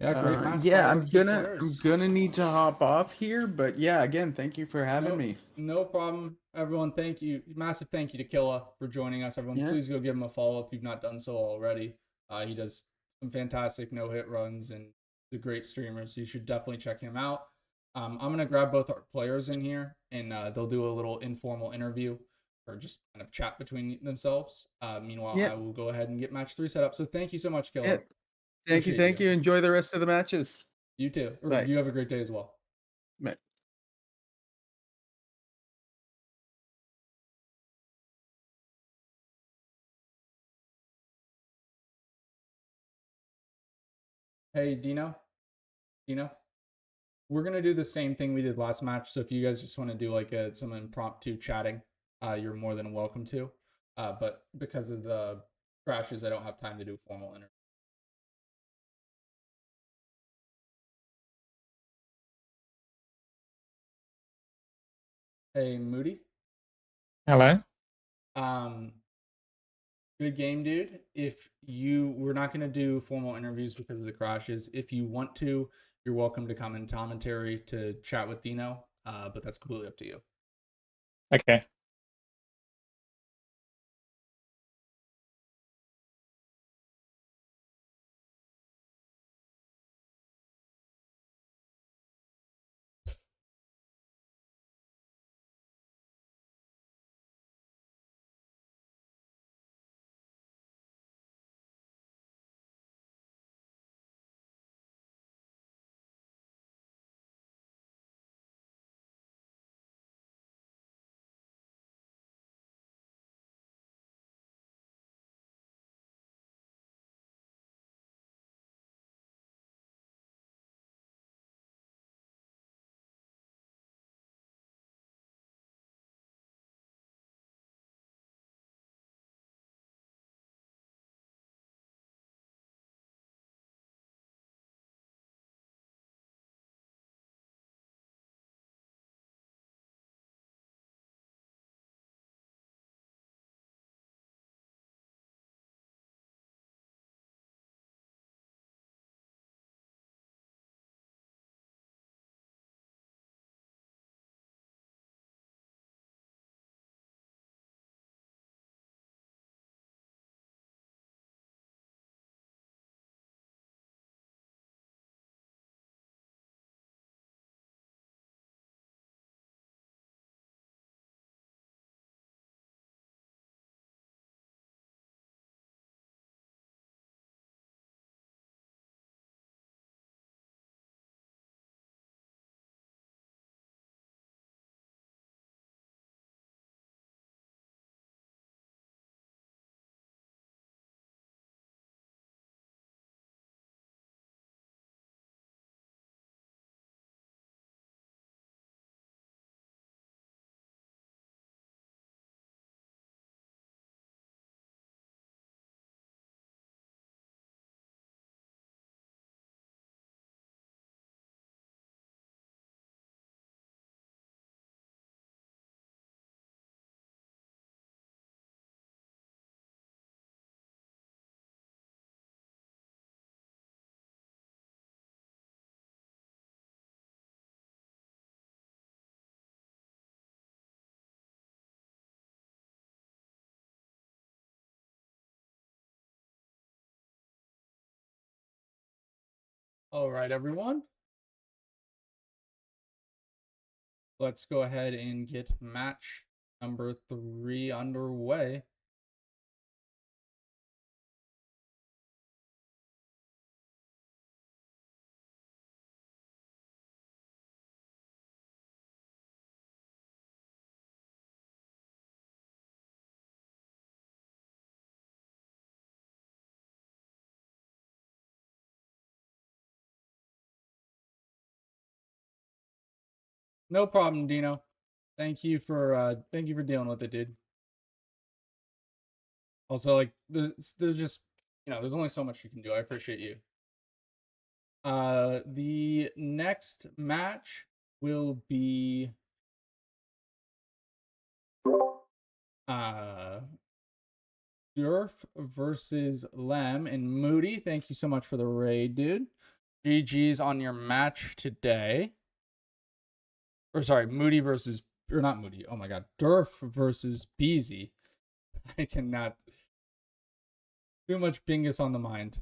Speaker 2: Yeah, great match by
Speaker 1: Yeah,
Speaker 2: our
Speaker 1: I'm
Speaker 2: two
Speaker 1: gonna
Speaker 2: players.
Speaker 1: need to hop off here, but yeah, again, thank you for having me.
Speaker 2: No problem. Everyone, thank you. Massive thank you to Killa for joining us. Everyone,
Speaker 1: Yeah.
Speaker 2: please go give him a follow if you've not done so already. He does some fantastic no-hit runs and he's a great streamer, so you should definitely check him out. I'm going to grab both our players in here, and they'll do a little informal interview or just kind of chat between themselves. Meanwhile,
Speaker 1: Yeah.
Speaker 2: I will go ahead and get match 3 set up. So thank you so much, Killa.
Speaker 1: Yeah. Thank you. Enjoy the rest of the matches.
Speaker 2: You too. Or
Speaker 1: Bye.
Speaker 2: you have a great day as well.
Speaker 1: Bye.
Speaker 2: Hey, Dino. We're gonna do the same thing we did last match. So if you guys just want to do like some impromptu chatting, you're more than welcome to. But because of the crashes, I don't have time to do formal interview. Hey, Moody.
Speaker 4: Hello.
Speaker 2: Good game, dude. We're not gonna do formal interviews because of the crashes. If you want to, you're welcome to come in commentary to chat with Dino. But that's completely up to you.
Speaker 4: Okay.
Speaker 2: All right, everyone. Let's go ahead and get match number 3 underway. No problem, Dino. Thank you for dealing with it, dude. Also, like, there's just, there's only so much you can do. I appreciate you. The next match will be Durf versus Lem. And Moody, thank you so much for the raid, dude. GG's on your match today. Or sorry, Moody versus, or not Moody. Oh my god, Durf versus Beezy. I cannot. Too much Bingus on the mind.